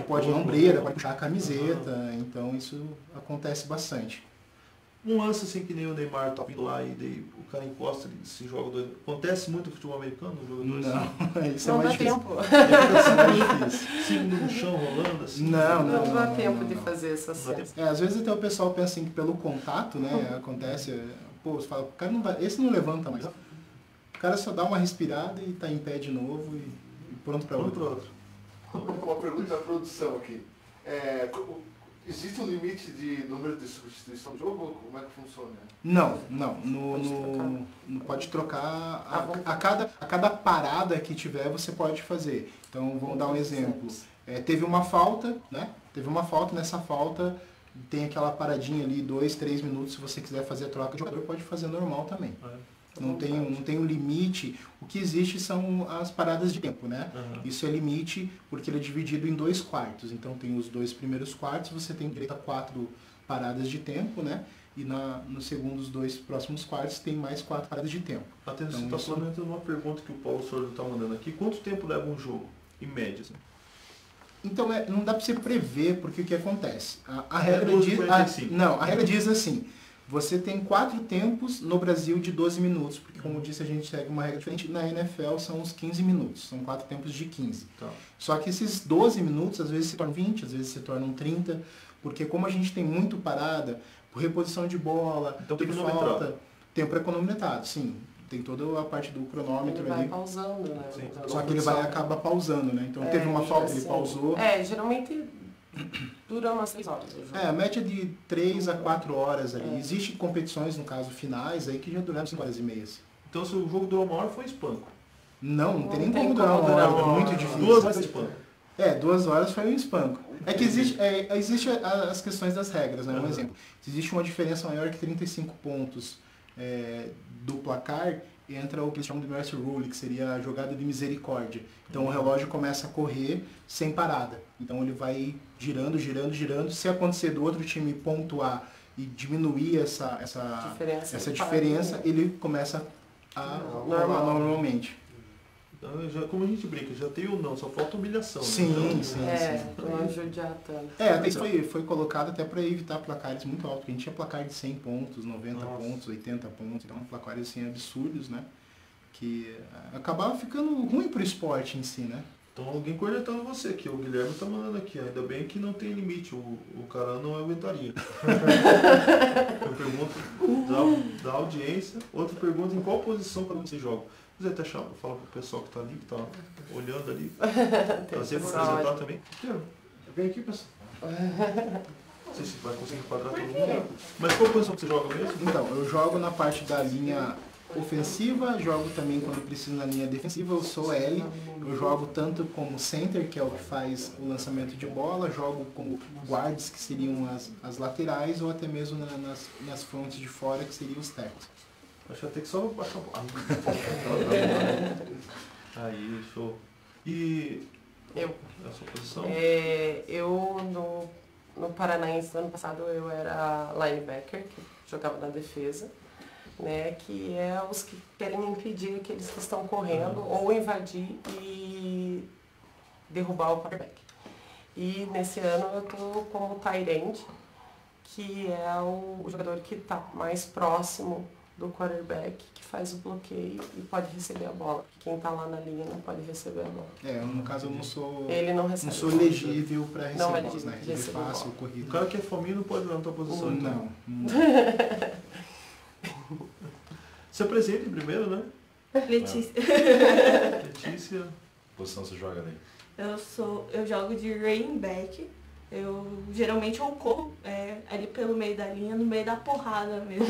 Pode na ombreira, pode puxar a camiseta, então isso acontece bastante. Um lance assim que nem o Neymar tá vindo lá e daí o cara encosta e se joga doido. Acontece muito no futebol americano? Não, isso não é mais dá difícil. tempo. Segundo no chão rolando assim? Não dá tempo de fazer essa cena. Às vezes até o pessoal pensa assim que pelo contato, né, acontece, pô, você fala, o cara não vai, esse não levanta mais. O cara só dá uma respirada e tá em pé de novo e pronto para outro. Uma pergunta da produção aqui. Existe um limite de número de substituição do jogo? Como é que funciona? Não. Pode trocar. A cada parada que tiver, você pode fazer. Então, vamos dar um exemplo. Teve uma falta, né? Nessa falta tem aquela paradinha ali, 2, 3 minutos. Se você quiser fazer a troca, o jogador pode fazer normal também. não tem um limite. O que existe são as paradas de tempo, né? Isso é limite porque ele é dividido em 2 quartos. Então tem os 2 primeiros quartos, você tem direito a 4 paradas de tempo, né? E nos segundos 2 próximos quartos tem mais 4 paradas de tempo. Até Então, você está falando de uma pergunta que o Paulo Sordo está mandando aqui. Quanto tempo leva um jogo, em média? Assim? Então não dá para você prever, porque o que acontece? A regra 12:45. a regra diz assim, você tem 4 tempos no Brasil de 12 minutos, porque como eu disse, a gente segue uma regra diferente. Na NFL são os 15 minutos, são 4 tempos de 15. Tá. Só que esses 12 minutos às vezes se tornam 20, às vezes se tornam 30, porque como a gente tem muito parada, por reposição de bola, então, por falta, tempo é cronometrado, sim. Tem toda a parte do cronômetro ele vai ali. pausando, né? Sim. Então, Só que ele vai acabar pausando, né? Então teve uma falta, ele assim, pausou. Geralmente dura umas 3 horas. A média de 3 a 4 horas ali. Existem competições, no caso, finais, aí que já duraram 5 horas e meia. Então se o jogo durou 1 hora, foi espanco. Não tem nem tem como durar como 1 hora, durar é uma muito hora. difícil. 2 horas de espanco. 2 horas foi um espanco. É que existe as questões das regras, né? Um exemplo. Se existe uma diferença maior que 35 pontos do placar, entra o que eles chamam de mercy rule, que seria a jogada de misericórdia. Então o relógio começa a correr sem parada. Então ele vai girando, girando, girando. Se acontecer do outro time pontuar e diminuir essa diferença, ele começa a rolar normalmente. Então, como a gente brinca, já tem o não, só falta humilhação. Sim, né? sim. Não judiar tanto. Até isso foi colocado até para evitar placares muito altos, porque a gente tinha placar de 100 pontos, 90 pontos, 80 pontos, então placares assim absurdos, né? Que acabava ficando ruim pro esporte em si, né? Então alguém cornetando você aqui, o Guilherme tá mandando aqui, ainda bem que não tem limite, o cara não aguentaria. Eu pergunto da audiência, outra pergunta, em qual posição cada um você joga? Zé, até fala pro pessoal que tá ali, que tá olhando ali, trazer pra apresentar também. Vem aqui, pessoal. Não sei se vai conseguir enquadrar todo mundo. Mas qual posição que você joga mesmo? Então, eu jogo na parte da linha ofensiva, jogo também quando preciso na linha defensiva, eu sou L, eu jogo tanto como center, que é o que faz o lançamento de bola, jogo como guards, que seriam as laterais, ou até mesmo nas frontes de fora, que seriam os tackles. Acho que vai ter que só baixar um pouco. Aí, show. E a sua posição? Eu no Paranaense, no ano passado, eu era linebacker, que jogava na defesa, né, que é os que querem impedir aqueles que estão correndo ou invadir e derrubar o quarterback. E nesse ano eu estou como tight end, que é o jogador que está mais próximo do quarterback, que faz o bloqueio e pode receber a bola. Quem está lá na linha não pode receber a bola. No caso eu não sou. Ele não recebe. Não sou elegível para receber Não é bolas, né? Ele passa o corrido. O cara que é fominho não pode jogar na tua posição. Então. Não. Você apresenta em primeiro, né? Letícia. Letícia. Que posição você joga ali? Eu jogo de running back. Geralmente eu corro ali pelo meio da linha, no meio da porrada mesmo.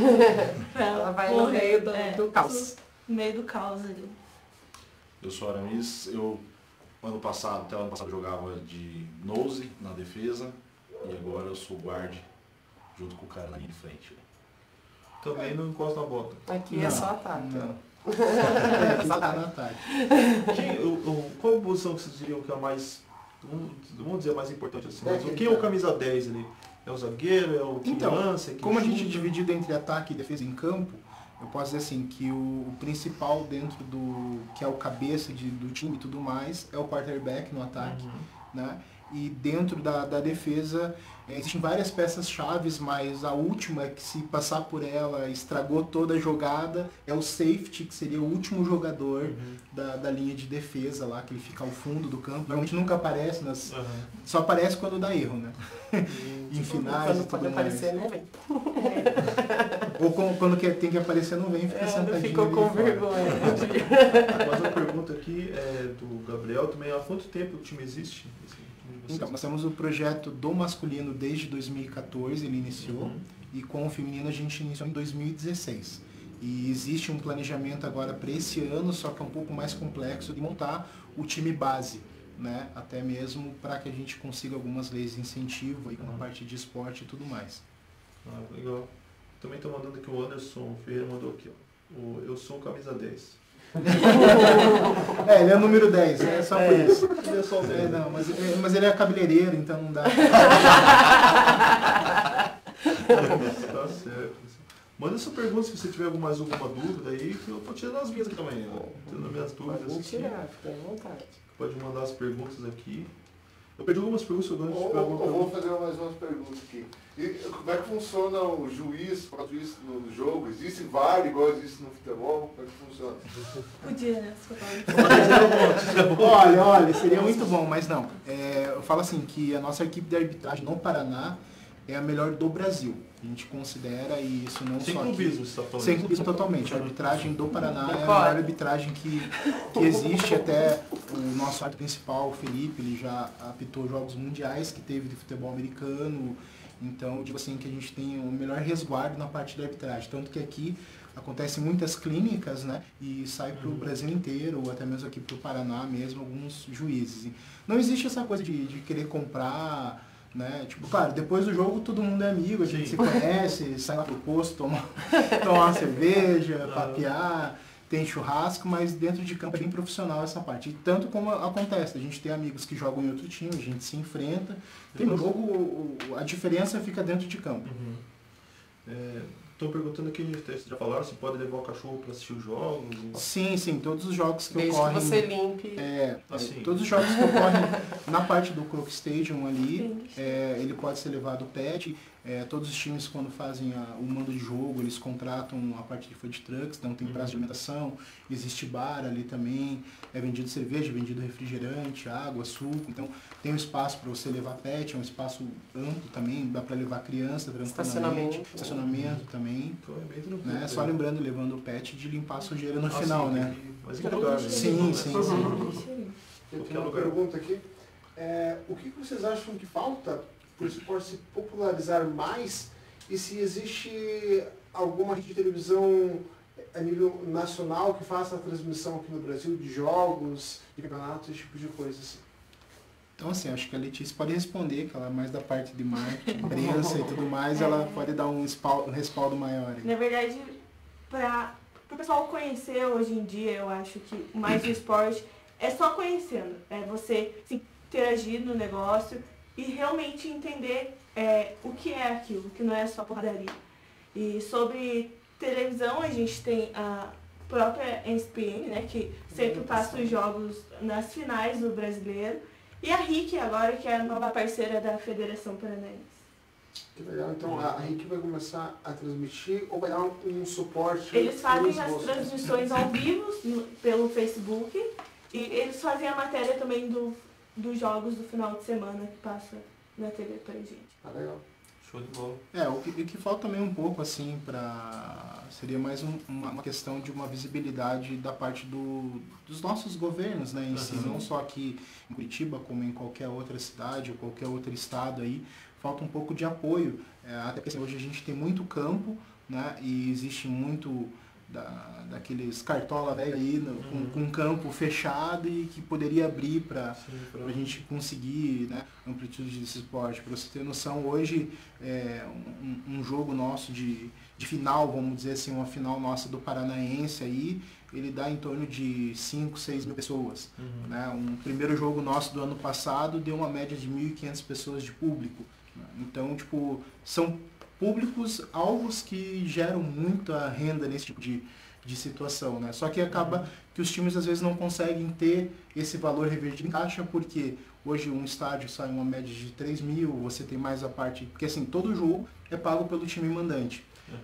Ela vai no meio do caos. No meio do caos ali. Eu sou Aramis, até o ano passado jogava de nose na defesa e agora eu sou guard junto com o cara na linha de frente. Também não encosta na bota. Aqui é só ataque. Não. Só tá no ataque. Qual posição que vocês diriam que é a mais, vamos dizer, a mais importante assim? Quem é o camisa 10 ali? É o zagueiro? É o que lança? Como a gente é dividido entre ataque e defesa em campo, eu posso dizer assim, que o principal dentro que é o cabeça do time e tudo mais, é o quarterback no ataque, né? E dentro da defesa, existem várias peças chaves, mas a última que se passar por ela estragou toda a jogada é o safety, que seria o último jogador da linha de defesa lá, que ele fica ao fundo do campo. Normalmente nunca aparece, só aparece quando dá erro, né? Em finais e tudo mais. Aparecer, não vem. Ou quando tem que aparecer, não vem, fica sentadinho. Ficou com vergonha. Mas uma pergunta aqui é do Gabriel também. Há quanto tempo o time existe? Então, nós temos o projeto do masculino desde 2014, ele iniciou, e com o feminino a gente iniciou em 2016. E existe um planejamento agora para esse ano, só que é um pouco mais complexo, de montar o time base, né? Até mesmo para que a gente consiga algumas leis de incentivo aí, com a parte de esporte e tudo mais. Legal. Também estou mandando aqui o Anderson Ferreira, mandou aqui. Eu sou um camisa 10. Ele é o número 10, é só por isso. Ele é só o 10. Não, mas ele é cabeleireiro, então não dá. Tá certo. Manda sua pergunta se você tiver mais alguma dúvida aí, que eu tô tirando as minhas aqui também. Tirando as minhas dúvidas Pode aqui. tirar, fica à vontade. Pode mandar as perguntas aqui. Eu perdi algumas perguntas, eu Eu vou fazer mais umas perguntas aqui. E como é que funciona o juiz no jogo? Existe VAR igual existe no futebol? Como é que funciona? Podia, né? Se Olha, seria muito bom, mas não. Eu falo assim, que a nossa equipe de arbitragem no Paraná é a melhor do Brasil. A gente considera isso não sem só clubismo, aqui. você está falando. Sem clubismo totalmente. A arbitragem do Paraná é a melhor arbitragem que existe. Até o nosso árbitro principal, o Felipe, ele já apitou jogos mundiais que teve de futebol americano. Então, digo assim, que a gente tem o melhor resguardo na parte da arbitragem. Tanto que aqui acontecem muitas clínicas, né? E sai para o Brasil inteiro, ou até mesmo aqui para o Paraná mesmo, alguns juízes. E não existe essa coisa de querer comprar, né? Tipo, claro, depois do jogo todo mundo é amigo, a gente se conhece, sai lá pro posto, tomar uma cerveja, papear, tem churrasco, mas dentro de campo é bem profissional essa parte. E tanto como acontece, a gente tem amigos que jogam em outro time, a gente se enfrenta, tem um jogo, a diferença fica dentro de campo. Estou perguntando aqui, vocês já falaram, se pode levar o cachorro para assistir os jogos? Sim, todos os jogos que Desde ocorrem... que você limpe. Todos os jogos que ocorrem na parte do Croc Stadium ali, ele pode ser levado pet. Todos os times, quando fazem o mando de jogo, eles contratam a parte de food trucks, então tem praça de alimentação, existe bar ali também, é vendido cerveja, vendido refrigerante, água, suco, então tem um espaço para você levar pet, é um espaço amplo também, dá para levar criança, estacionamento também, Então é bem tranquilo. né? Só lembrando, levando o pet, de limpar a sujeira no final, sim, né? Mas em qualquer lugar. Sim. Eu tenho uma pergunta aqui. O que vocês acham que falta para o esporte se popularizar mais e se existe alguma rede de televisão a nível nacional que faça a transmissão aqui no Brasil de jogos, de campeonatos, esse tipo de coisa assim? Então, assim, acho que a Letícia pode responder, que ela é mais da parte de marketing, imprensa e tudo mais, ela pode dar um respaldo maior. Na verdade, para o pessoal conhecer hoje em dia, eu acho que mais o esporte é só conhecendo, é você se interagir no negócio e realmente entender o que é aquilo, que não é só porradaria. E sobre televisão, a gente tem a própria ESPN, né, que sempre passa os jogos nas finais do Brasileiro, e a RIC agora, que é a nova parceira da Federação Paranaense. Que legal. Então a RIC vai começar a transmitir ou vai dar um suporte? Eles fazem as transmissões ao vivo pelo Facebook e eles fazem a matéria também dos jogos do final de semana que passa na TV pra gente. Legal. Show de bola. O que falta também um pouco, assim, seria mais uma questão de uma visibilidade da parte dos nossos governos, né, em si, não só aqui em Curitiba, como em qualquer outra cidade ou qualquer outro estado aí, falta um pouco de apoio, até porque hoje a gente tem muito campo, né, e existe muito daqueles cartola velho aí com campo fechado e que poderia abrir para a gente conseguir, né, amplitude desse esporte. Para você ter noção, hoje um jogo nosso de final, vamos dizer assim, uma final nossa do Paranaense aí, ele dá em torno de 5, 6 mil pessoas. Né? Um primeiro jogo nosso do ano passado deu uma média de 1.500 pessoas de público. Né? Então, tipo, são públicos, alvos que geram muita renda nesse tipo de situação, né? Só que acaba que os times às vezes não conseguem ter esse valor revertido em caixa, porque hoje um estádio sai uma média de 3 mil, você tem mais a parte... Porque assim, todo jogo é pago pelo time mandante.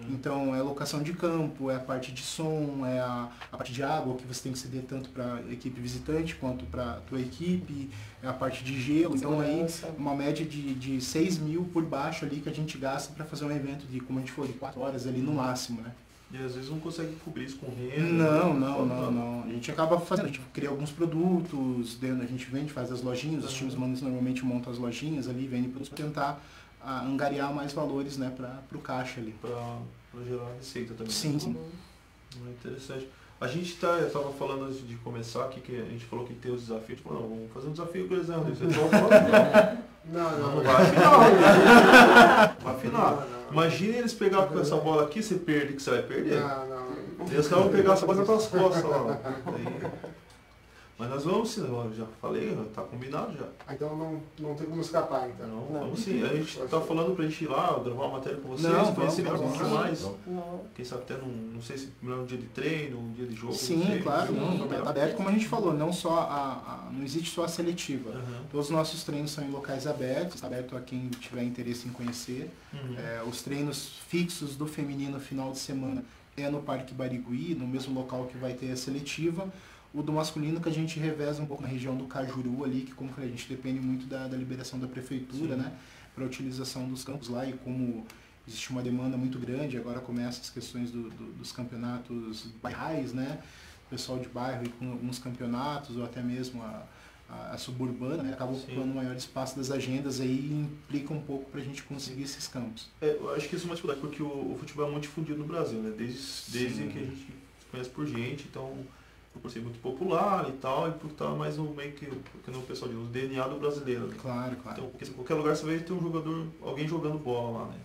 Então é locação de campo, é a parte de som, é a parte de água que você tem que ceder tanto para a equipe visitante quanto para a tua equipe, é a parte de gelo. Então aí uma média de 6 mil por baixo ali que a gente gasta para fazer um evento de, como a gente falou, de 4 horas ali no máximo, né? E às vezes não consegue cobrir isso com renda. Não. A gente acaba fazendo, a gente cria alguns produtos, a gente vende, faz as lojinhas, os times normalmente montam as lojinhas ali, vendem produtos para tentar angariar mais valores, né, para o caixa ali. Para gerar receita também. Sim. Interessante. A gente estava falando antes de começar aqui, que a gente falou que tem os desafios. Tipo, não, vamos fazer um desafio com eles, né? Você Não. vai. Não. Mas afinar. Não. Imagina eles pegar com essa bola aqui, você perde, que você vai perder. Não. E os caras vão pegar essa bola nas tuas costas lá. Daí- Mas nós vamos sim, eu já falei, tá combinado já. Então não tem como escapar, então. Não, vamos sim. A gente tá falando pra gente ir lá, gravar uma matéria com vocês, Não, conhecer vamos, um pouquinho mais. Não. Quem sabe até não sei se um dia de treino, um dia de jogo. Sim, não sei, claro, jogo, não, tá tá aberto, como a gente falou, não só não existe só a seletiva. Aham. Todos os nossos treinos são em locais abertos, está aberto a quem tiver interesse em conhecer. Uhum. Os treinos fixos do feminino final de semana é no Parque Barigui, no mesmo local que vai ter a seletiva. O do masculino que a gente reveza um pouco na região do Cajuru ali, que como a gente depende muito da liberação da prefeitura, Sim. né, para a utilização dos campos lá, e como existe uma demanda muito grande, agora começam as questões dos campeonatos bairrais, né, o pessoal de bairro e com alguns campeonatos, ou até mesmo a suburbana, né, acaba ocupando o maior espaço das agendas aí e implica um pouco para a gente conseguir esses campos. Eu acho que isso é uma dificuldade, porque o futebol é muito difundido no Brasil, né? Desde que a gente conhece por gente, então por ser muito popular e tal, e por estar mais no meio que no pessoal diz, o DNA do brasileiro. Né? Claro, claro. Então, porque em qualquer lugar você vai ter um jogador, alguém jogando bola lá, né?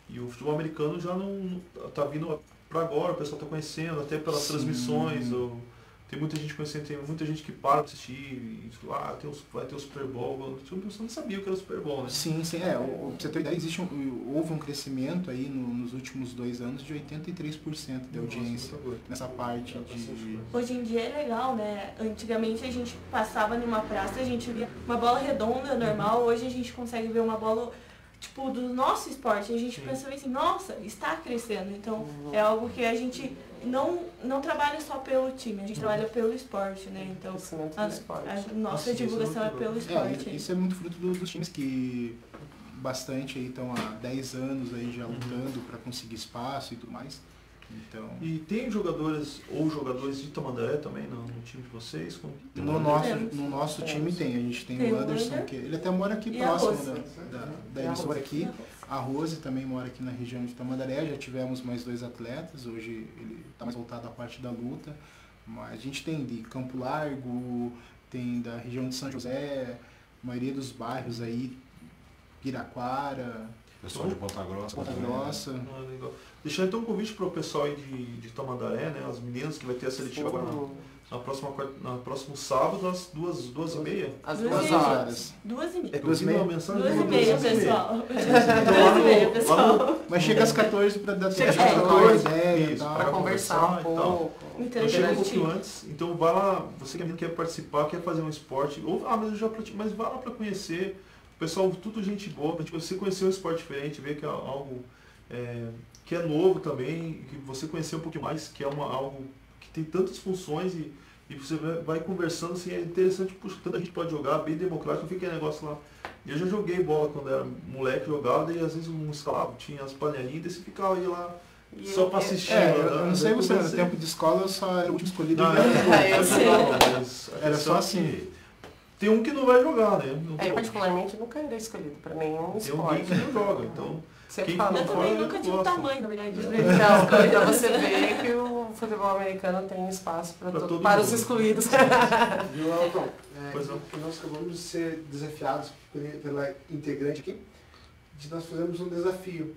E o futebol americano já não tá vindo para agora, o pessoal tá conhecendo, até pelas Sim. transmissões, tem muita gente conhecendo, tem muita gente que para pra assistir, e, vai ter o Super Bowl, eu não sabia o que era o Super Bowl, né? Sim, pra você ter ideia, houve um crescimento aí nos últimos 2 anos de 83% de audiência nessa parte de... Hoje em dia é legal, né? Antigamente a gente passava numa praça, a gente via uma bola redonda, normal, hoje a gente consegue ver uma bola, tipo, do nosso esporte. A gente pensa assim, nossa, está crescendo. Então é algo que a gente não trabalha só pelo time, a gente trabalha pelo esporte, né? Então a nossa divulgação é pelo esporte. Isso é muito fruto dos times que bastante aí estão há 10 anos aí já lutando para conseguir espaço e tudo mais. Então, E tem jogadores de Tamandaré também no time de vocês? no nosso time tem, a gente tem o Anderson, que ele até mora aqui E próximo a Rose. da emissora aqui. A Rose também mora aqui na região de Tamandaré, já tivemos mais 2 atletas, hoje ele está mais voltado à parte da luta, mas a gente tem de Campo Largo, tem da região de São José, a maioria dos bairros aí, Piraquara, Pessoal de Ponta Grossa. Ponta também, Grossa. Legal. Deixar então um convite para o pessoal aí de Tamandaré, né? As meninas que vai ter a seletiva agora na próximo sábado, às 2h30. Às 2 2 horas. horas. 2h30. É, eu vi uma mensagem 2h30, de pessoal. Então, 2h30, pessoal. Mas chega às 14 para dar Chega às 14, isso, tal. Para conversar um e tal. pouco. Então chega um pouquinho antes, então vá lá, você que quer participar, quer fazer um esporte, mas eu já pratico, mas vá lá para conhecer. O pessoal, tudo gente boa, tipo, você conhecer um esporte diferente, ver que é algo que é novo também, que você conhecer um pouquinho mais, que é algo que tem tantas funções e você vai conversando, assim, é interessante, puxa, tanta gente pode jogar, bem democrático, não fica aquele negócio lá. Eu já joguei bola quando era moleque, jogava, e às vezes um escalavo tinha as panelinhas, e você ficava aí lá só para assistir. Eu não sei você, no tempo de escola eu só era o último escolhido. Não, eu sei. Era só assim. Tem um que não vai jogar, né? Não tem Eu particularmente nunca era escolhido para nenhum Tem alguém esporte. que não joga, então... Sempre Quem falo, Eu não também fora, nunca tive o gosta. tamanho, na verdade. então você vê que o futebol americano tem espaço para os excluídos. Viu, Elton? Pois não. Nós acabamos de ser desafiados pela integrante aqui, nós fizemos um desafio.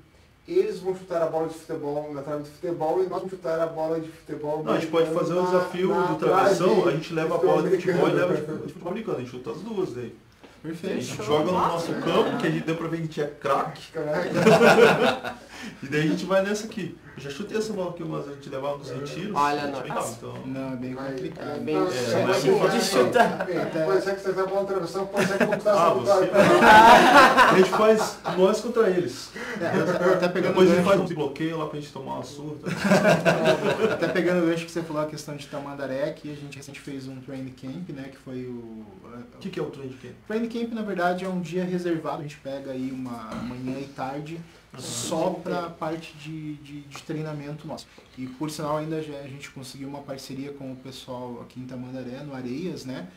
Eles vão chutar a bola de futebol na trave de futebol e nós vamos chutar a bola de futebol. Não, a gente pode fazer o desafio do travessão, a gente leva a bola de futebol e leva de futebol americano, a gente chuta as duas daí. A Perfeito. gente joga no nosso campo, que a gente deu pra ver que a gente é craque, Caraca. e daí a gente vai nessa aqui. Eu já chutei essa bola aqui, mas a gente levava nos retiros. Olha, a gente não. brincava, então... Não, é bem complicado. É bem não é chatinho bem de fácil. chutar. Pode ser que você vai bola na travessão, pode ser que conquistar essa você... vitória. A gente faz nós contra eles. Até pegando Depois a gente faz gancho, um bloqueio lá pra gente tomar uma surra. até pegando o gancho que você falou a questão de Tamandaré, que a gente recente fez um training camp, né, que foi O que é o trade camp? Training camp, na verdade, é um dia reservado, a gente pega aí uma manhã e tarde só para a parte de treinamento nosso. E por sinal ainda a gente conseguiu uma parceria com o pessoal aqui em Tamandaré, no Areias, né?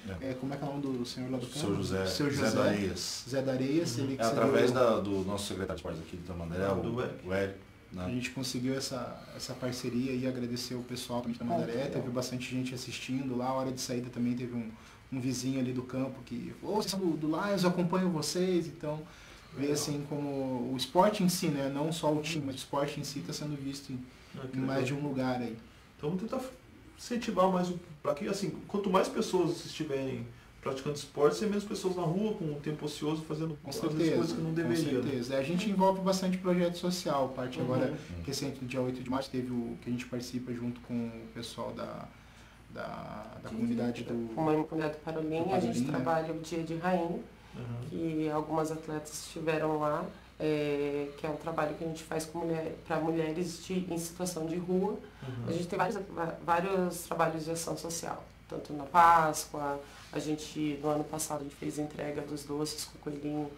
Como é que é o nome do senhor lá do campo? Seu José. Seu José. Zé da Areias. Zé da Areias, ele que É através cedeu- do nosso secretário de esportes aqui de Tamandaré, Do o Hélio. A Né? gente conseguiu essa parceria e agradecer o pessoal também de Tamandaré, teve bastante gente assistindo lá, a hora de saída também teve um vizinho ali do campo que falou, vocês são do Lions, eu acompanho vocês, então ver assim como o esporte em si, né? Não só o time, mas o esporte em si está sendo visto em mais de um lugar aí. Então vamos tentar incentivar mais para que, assim, quanto mais pessoas estiverem praticando esporte, tem menos pessoas na rua com o tempo ocioso fazendo Com às vezes, certeza, coisas que não deveriam. com certeza. A gente envolve bastante projeto social, parte agora recente, no dia 8 de março, teve o que a gente participa junto com o pessoal da comunidade do... Uma comunidade Parolinha, a gente trabalha o Dia de Rainha, que algumas atletas estiveram lá, que é um trabalho que a gente faz para mulheres em situação de rua. A gente tem vários trabalhos de ação social, tanto na Páscoa, a gente, no ano passado, a gente fez entrega dos doces com o coelhinho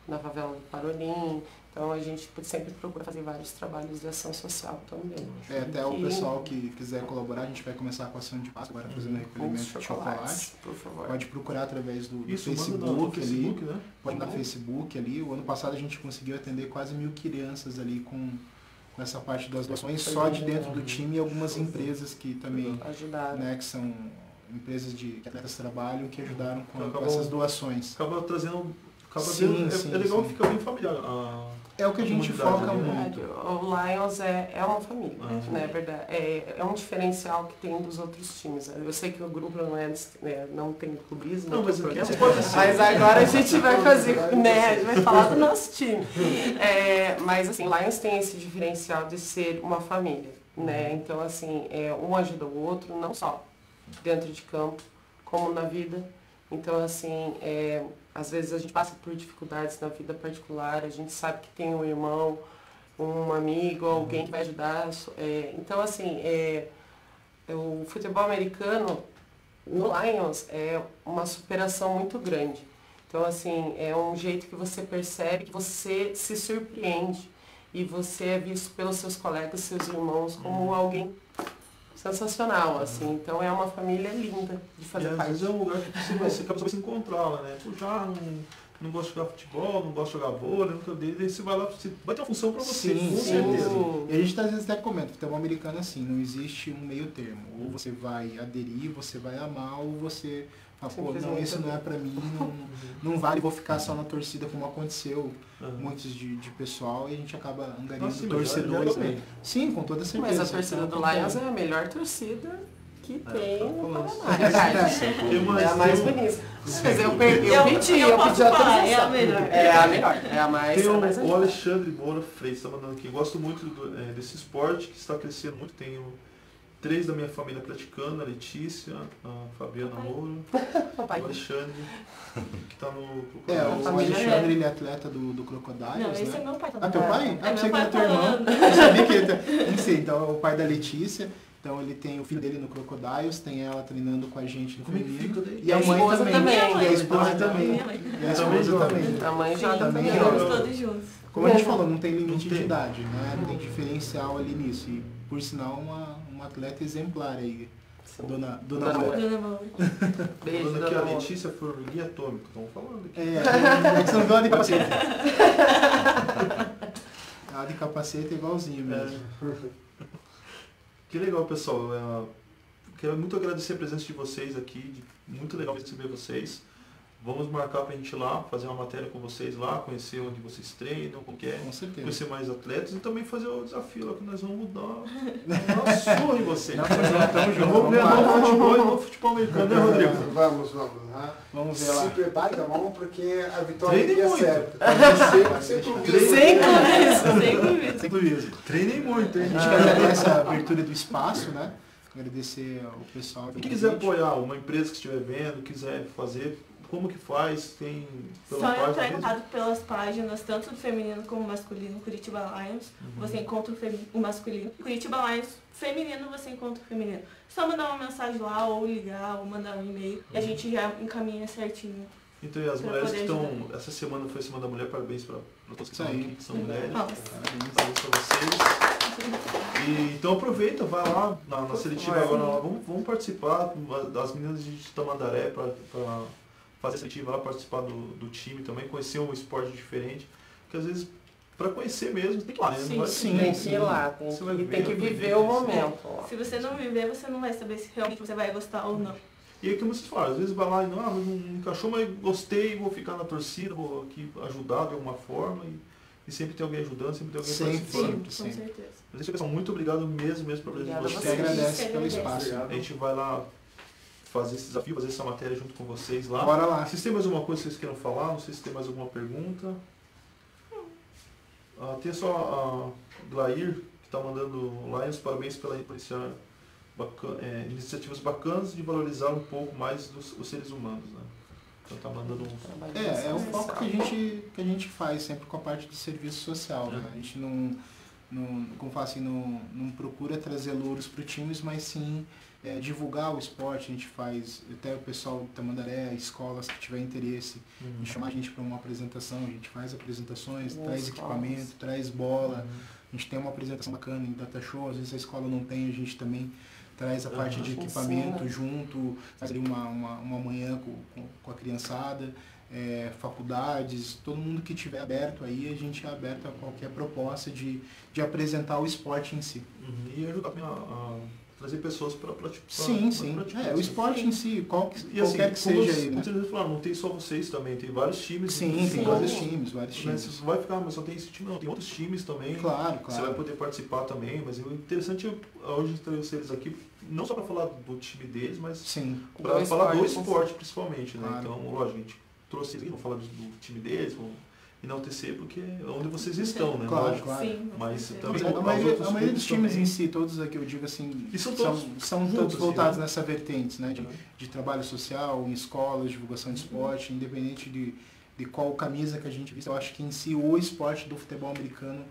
na favela do Parolim. Então a gente sempre procura fazer vários trabalhos de ação social também. Até o pessoal que quiser colaborar, a gente vai começar com a ação de Páscoa, agora fazendo recolhimento de chocolate. Por favor. Pode procurar através do Isso, Facebook, Facebook, ali. Né? Pode ir na Facebook ali. O ano passado a gente conseguiu atender quase 1000 crianças ali com essa parte das doações só de dentro do time e algumas empresas que também ajudaram, né, que são empresas que atletas trabalham, que ajudaram com essas doações. Acaba trazendo... Sim, é legal que fica bem familiar. É o que a gente foca muito. O Lions é uma família, né? É verdade. É um diferencial que tem dos outros times. Eu sei que o grupo não tem clubismo, não, mas, mas agora a gente vai fazer, né? A gente vai falar do nosso time. Mas assim, o Lions tem esse diferencial de ser uma família, né? Então assim, um ajuda o outro, não só dentro de campo, como na vida. Então assim, às vezes a gente passa por dificuldades na vida particular, a gente sabe que tem um irmão, um amigo, alguém que vai ajudar. Então, assim, o futebol americano no Lions é uma superação muito grande. Então, assim, é um jeito que você percebe que você se surpreende e você é visto pelos seus colegas, seus irmãos, como alguém sensacional, assim. Então é uma família linda de fazer parte. Às vezes é um lugar que você acaba se encontrar lá, né? Tu já não gosta de jogar futebol, não gosta de jogar vôlei, nunca dele, aí você vai lá, você vai ter uma função pra você, com certeza. E a gente às vezes até comenta, futebol americano assim, não existe um meio termo. Ou você vai aderir, você vai amar, ou você fala, pô, não, isso não é pra mim, não vale, vou ficar só na torcida como aconteceu muitos de pessoal, e a gente acaba angariando torcedores aí. Sim, com toda certeza. Mas a torcida do Lions é a melhor torcida que tem no Paraná. É a mais bonita. Mas eu pedi autorização. É a melhor. É a melhor. É a mais. Tem o Alexandre Moura Freitas, está mandando aqui. Gosto muito desse esporte que está crescendo muito. Tenho 3 da minha família praticando, a Letícia, a Fabiana Moura, o Alexandre, que está no... o Alexandre, ele é atleta do Crocodiles, não, esse né? é meu pai também. Ah, teu pai? É Eu sei meu que pai era teu irmão. falando. Eu sabia que ele... Não sei, então é o pai da Letícia. Então ele tem o filho dele no Crocodiles, tem ela treinando com a gente no feminino. E a mãe também. E a esposa também. E a esposa também. A mãe já também. Jogamos todos juntos. Como a gente falou, não tem limite de idade, né? Não tem diferencial ali nisso. E por sinal, uma atleta exemplar aí. Dona Moura. Beijo, falando aqui dona a Moura. Letícia Formiguinha Atômica, estamos falando aqui. É que você não viu ela de capacete. Ela de capacete é igualzinho mesmo. Que legal, pessoal. Quero muito agradecer a presença de vocês aqui. Muito legal receber vocês. Vamos marcar pra gente ir lá, fazer uma matéria com vocês lá, conhecer onde vocês treinam, como que é, Com certeza. conhecer mais atletas e também fazer o desafio lá que nós vamos dar uma surra em vocês. Tamo junto. Vamos ver novo futebol e novo futebol americano, né, Rodrigo? Vamos. Vamos ver lá. Se prepare, tá bom? Porque a vitória Treinem aqui é muito. certa. Sem clubismo. Treinem muito, hein? A gente quer dar essa abertura do espaço, né? Agradecer ao pessoal. Quem quiser apoiar uma empresa que estiver vendo, quiser fazer, como que faz? Tem pela Só entrar em mesmo? contato pelas páginas, tanto do feminino como masculino, Curitiba Lions, você encontra o masculino. Curitiba Lions, feminino, você encontra o feminino. Só mandar uma mensagem lá, ou ligar, ou mandar um e-mail, e a gente já encaminha certinho. Então, e as pra mulheres que poder estão... ajudar. Essa semana foi a Semana da Mulher, parabéns para todos que estão aqui, que são mulheres. Nossa. Parabéns para vocês. E, então aproveita, vai lá na seletiva agora, lá, vamos participar, das meninas de Tamandaré para fazer a seletiva lá, participar do time também, conhecer um esporte diferente, porque às vezes, para conhecer mesmo, tem que ir lá, né? Não vai- Tem que ir lá, tem que viver o momento. Se você não viver, você não vai saber se realmente você vai gostar ou não. E aí, como vocês falaram, às vezes vai lá e não encaixou, mas gostei, vou ficar na torcida, vou aqui ajudar de alguma forma. E sempre tem alguém ajudando, sempre tem alguém participando. Sim, com certeza. Mas isso, pessoal, muito obrigado mesmo pela presença de Obrigada a vocês. Você agradece Sim, pelo agradece. espaço. A gente vai lá fazer esse desafio, fazer essa matéria junto com vocês lá. Bora lá. Vocês têm mais alguma coisa que vocês queiram falar? Não sei se tem mais alguma pergunta. Tem só a Glair, que está mandando lá, e os parabéns por esse iniciativas bacanas de valorizar um pouco mais os seres humanos, né? Então tá mandando um... É o foco que a gente faz sempre com a parte de serviço social, né? A gente como falo assim, não procura trazer louros para os times, mas sim divulgar o esporte. A gente faz, até o pessoal de Tamandaré, escolas que tiver interesse em chamar a gente para uma apresentação, a gente faz apresentações, traz equipamento, traz bola. A gente tem uma apresentação bacana em data show, às vezes a escola não tem, a gente também traz a parte de equipamento junto, faz ali uma manhã com a criançada, faculdades, todo mundo que estiver aberto aí, a gente é aberto a qualquer proposta de apresentar o esporte em si. E ajudar também a trazer pessoas para praticar. Sim. O esporte em si, qualquer que seja aí, né? Vocês falaram, não tem só vocês também, tem vários times. Sim, tem vários times. Você vai ficar, mas só tem esse time, não, tem outros times também. Claro. Você vai poder participar também, mas o interessante é hoje trazer eles aqui, não só para falar do time deles, mas para falar do esporte principalmente, né? Claro. Então, lógico, a gente trouxe eles, vamos falar do time deles, enaltecer porque é onde vocês estão, né? Claro. Sim, Mas com também certeza. A maioria dos times também. em si, todos aqui eu digo assim, E são são juntos, todos voltados assim, né? nessa vertente, né? De trabalho social, em escolas, divulgação de esporte, independente de qual camisa que a gente vista. Eu acho que em si o esporte do futebol americano,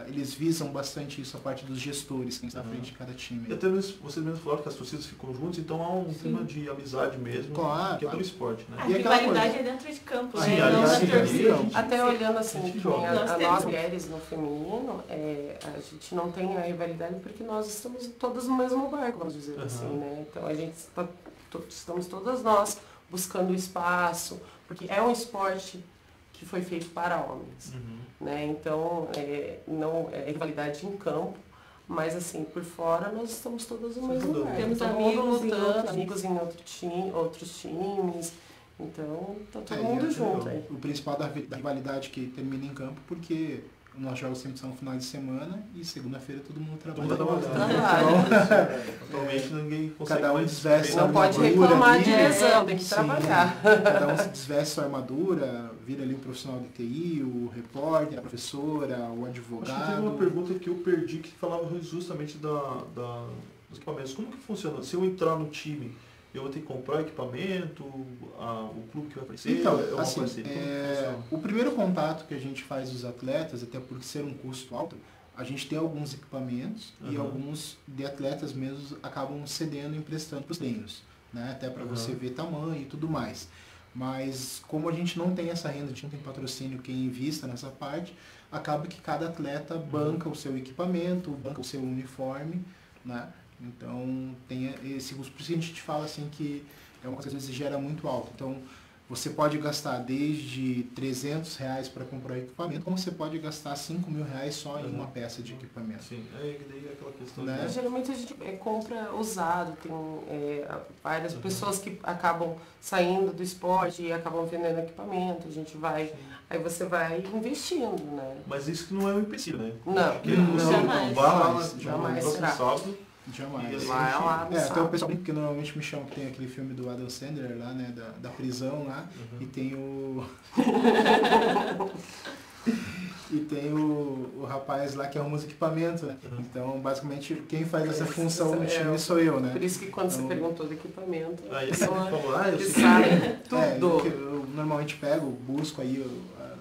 eles visam bastante isso, a parte dos gestores, quem está à frente de cada time. E até mesmo, vocês mesmos falaram que as torcidas ficam juntas, então há um clima de amizade mesmo, Claro, que é pelo esporte, né? A E aquela rivalidade coisa? é dentro de campo, Sim, né? ali Não na sim, torcida. ali, Até olhando assim, a gente que joga. Nós nós temos. mulheres no feminino, a gente não tem a rivalidade porque nós estamos todas no mesmo barco, vamos dizer assim, né? Então a gente estamos todas nós buscando espaço, porque é um esporte que foi feito para homens, né? Então não é rivalidade em campo, mas assim, por fora nós estamos todas no mesmo barco. Temos Todo amigos mundo em lutando, outros amigos em outros times. Então tá todo É, mundo e junto aí. O principal da rivalidade que termina em campo, porque nossos jogos sempre são final de semana e segunda-feira todo mundo trabalha. Atualmente ninguém consegue Cada um mais desveste Não a pode armadura reclamar ali, de lesão, tem que sim, trabalhar. Cada um se desveste sua armadura, vira ali o profissional de TI, o repórter, a professora, o Acho que teve uma advogado. pergunta que eu perdi que falava justamente dos equipamentos. Como que funciona? Se eu entrar no time, eu vou ter que comprar equipamento, o clube que vai aparecer? Então, uma assim, coisa Como que funciona? o primeiro contato que a gente faz dos atletas, até por ser um custo alto, a gente tem alguns equipamentos e alguns de atletas mesmo acabam cedendo, emprestando para os treinos, né? Até para você ver tamanho e tudo mais. Mas como a gente não tem essa renda, a gente não tem patrocínio que invista nessa parte, acaba que cada atleta banca o seu equipamento, banca o seu uniforme, né? Então tem esse custo, por isso que a gente fala assim que é uma coisa que às vezes gera muito alto. Então você pode gastar desde R$300 para comprar equipamento, como você pode gastar R$5.000 só em uma peça de equipamento. Sim, daí é aquela questão Né? Geralmente a gente compra usado, tem várias pessoas que acabam saindo do esporte e acabam vendendo equipamento, a gente vai, aí você vai investindo, né? Mas isso que não é um empecilho, né? Não, Porque Não, você jamais. vai lá Jamais no próximo será. sábado, Jamais. E vai lá no Até o sábado. pessoal que normalmente me chama, que tem aquele filme do Adam Sandler lá, né, da prisão lá, e tem o... e tem o rapaz lá que arruma os equipamentos, né? Então, basicamente, quem faz essa função no time sou eu, né? Por isso que quando Então- você perguntou do equipamento, a aí você pessoa falou, eu que sei sabe É, tudo. eu normalmente pego, busco aí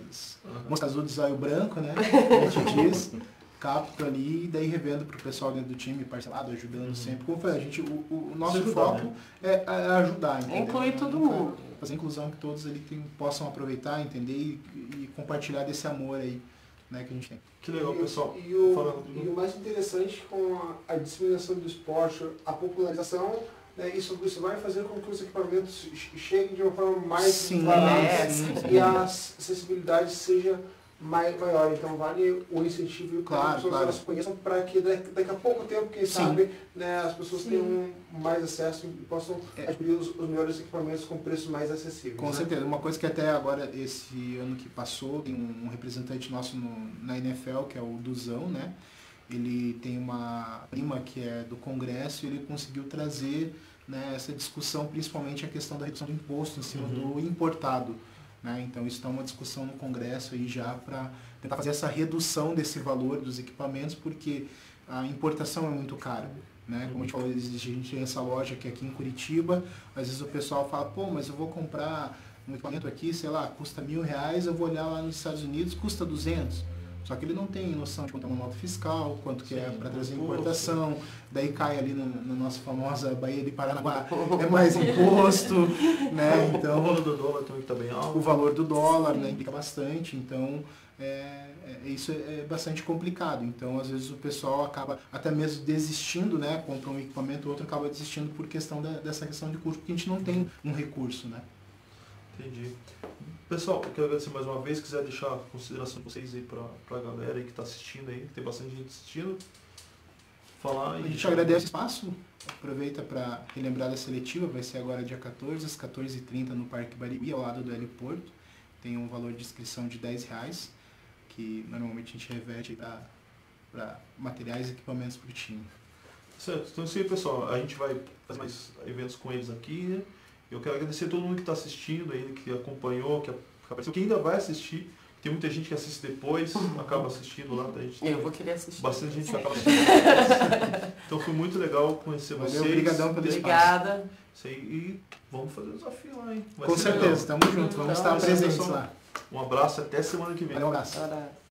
as moscas azul de zóio branco, né? A gente diz, capto ali e daí revendo pro pessoal dentro do time, parcelado, ajudando sempre. Como foi, a gente, o nosso Ajudar, foco né? é ajudar, entendeu? Inclui todo Nunca- mundo. Fazer inclusão que todos ali possam aproveitar, entender e compartilhar desse amor aí, né, que a gente tem. Que legal, pessoal. E o Falando. mais interessante com a disseminação do esporte, a popularização, né, isso vai fazer com que os equipamentos cheguem de uma forma mais Sim, barata sim. e a acessibilidade seja maior, então vale o incentivo e que Claro, as pessoas claro. elas conheçam para que daqui a pouco tempo, quem Sim. sabe, né, as pessoas tenham mais acesso e possam adquirir os melhores equipamentos com preços mais acessíveis. Com né? certeza. Uma coisa que até agora, esse ano que passou, tem um representante nosso na NFL, que é o Duzão, né? Ele tem uma prima que é do Congresso e ele conseguiu trazer, né, essa discussão, principalmente a questão da redução do imposto em cima do importado. Né? Então isso está uma discussão no Congresso aí já para tentar fazer essa redução desse valor dos equipamentos, porque a importação é muito cara. Né? Como a gente falou, a gente tem essa loja que é aqui em Curitiba, às vezes o pessoal fala, pô, mas eu vou comprar um equipamento aqui, sei lá, custa R$1.000, eu vou olhar lá nos Estados Unidos, custa 200. Só que ele não tem noção de quanto é uma nota fiscal, quanto que é para trazer importação, daí cai ali na nossa famosa Baía de Paranaguá, é mais imposto, né? Então, o valor do dólar também está bem alto. o valor do dólar, né, implica bastante, então isso é bastante complicado. Então, às vezes o pessoal acaba até mesmo desistindo, né? Compra um equipamento, o outro acaba desistindo por questão dessa questão de custo, porque a gente não tem um recurso, né? Entendi. Pessoal, eu quero agradecer mais uma vez. Se quiser deixar a consideração de vocês aí pra galera aí que está assistindo aí, tem bastante gente assistindo. Falar A e... gente agradece o espaço, aproveita para relembrar da seletiva, vai ser agora dia 14, às 14h30 no Parque Barigui, ao lado do Heliporto. Tem um valor de inscrição de R$10, que normalmente a gente reverte para materiais e equipamentos para o time. Certo, então é isso aí, pessoal. A gente vai fazer mais eventos com eles aqui, né? Eu quero agradecer a todo mundo que está assistindo aí, que acompanhou, que apareceu, que ainda vai assistir. Tem muita gente que assiste depois, acaba assistindo lá. Eu vou querer assistir. Bastante gente que acaba assistindo depois. Então foi muito legal conhecer vocês. Obrigadão pelo espaço. Obrigada. Isso aí, e vamos fazer o desafio lá, hein? Vai Com ser certeza, legal. estamos juntos, vamos estar presentes lá. Um abraço, até semana que vem. Valeu, um abraço. Abraço.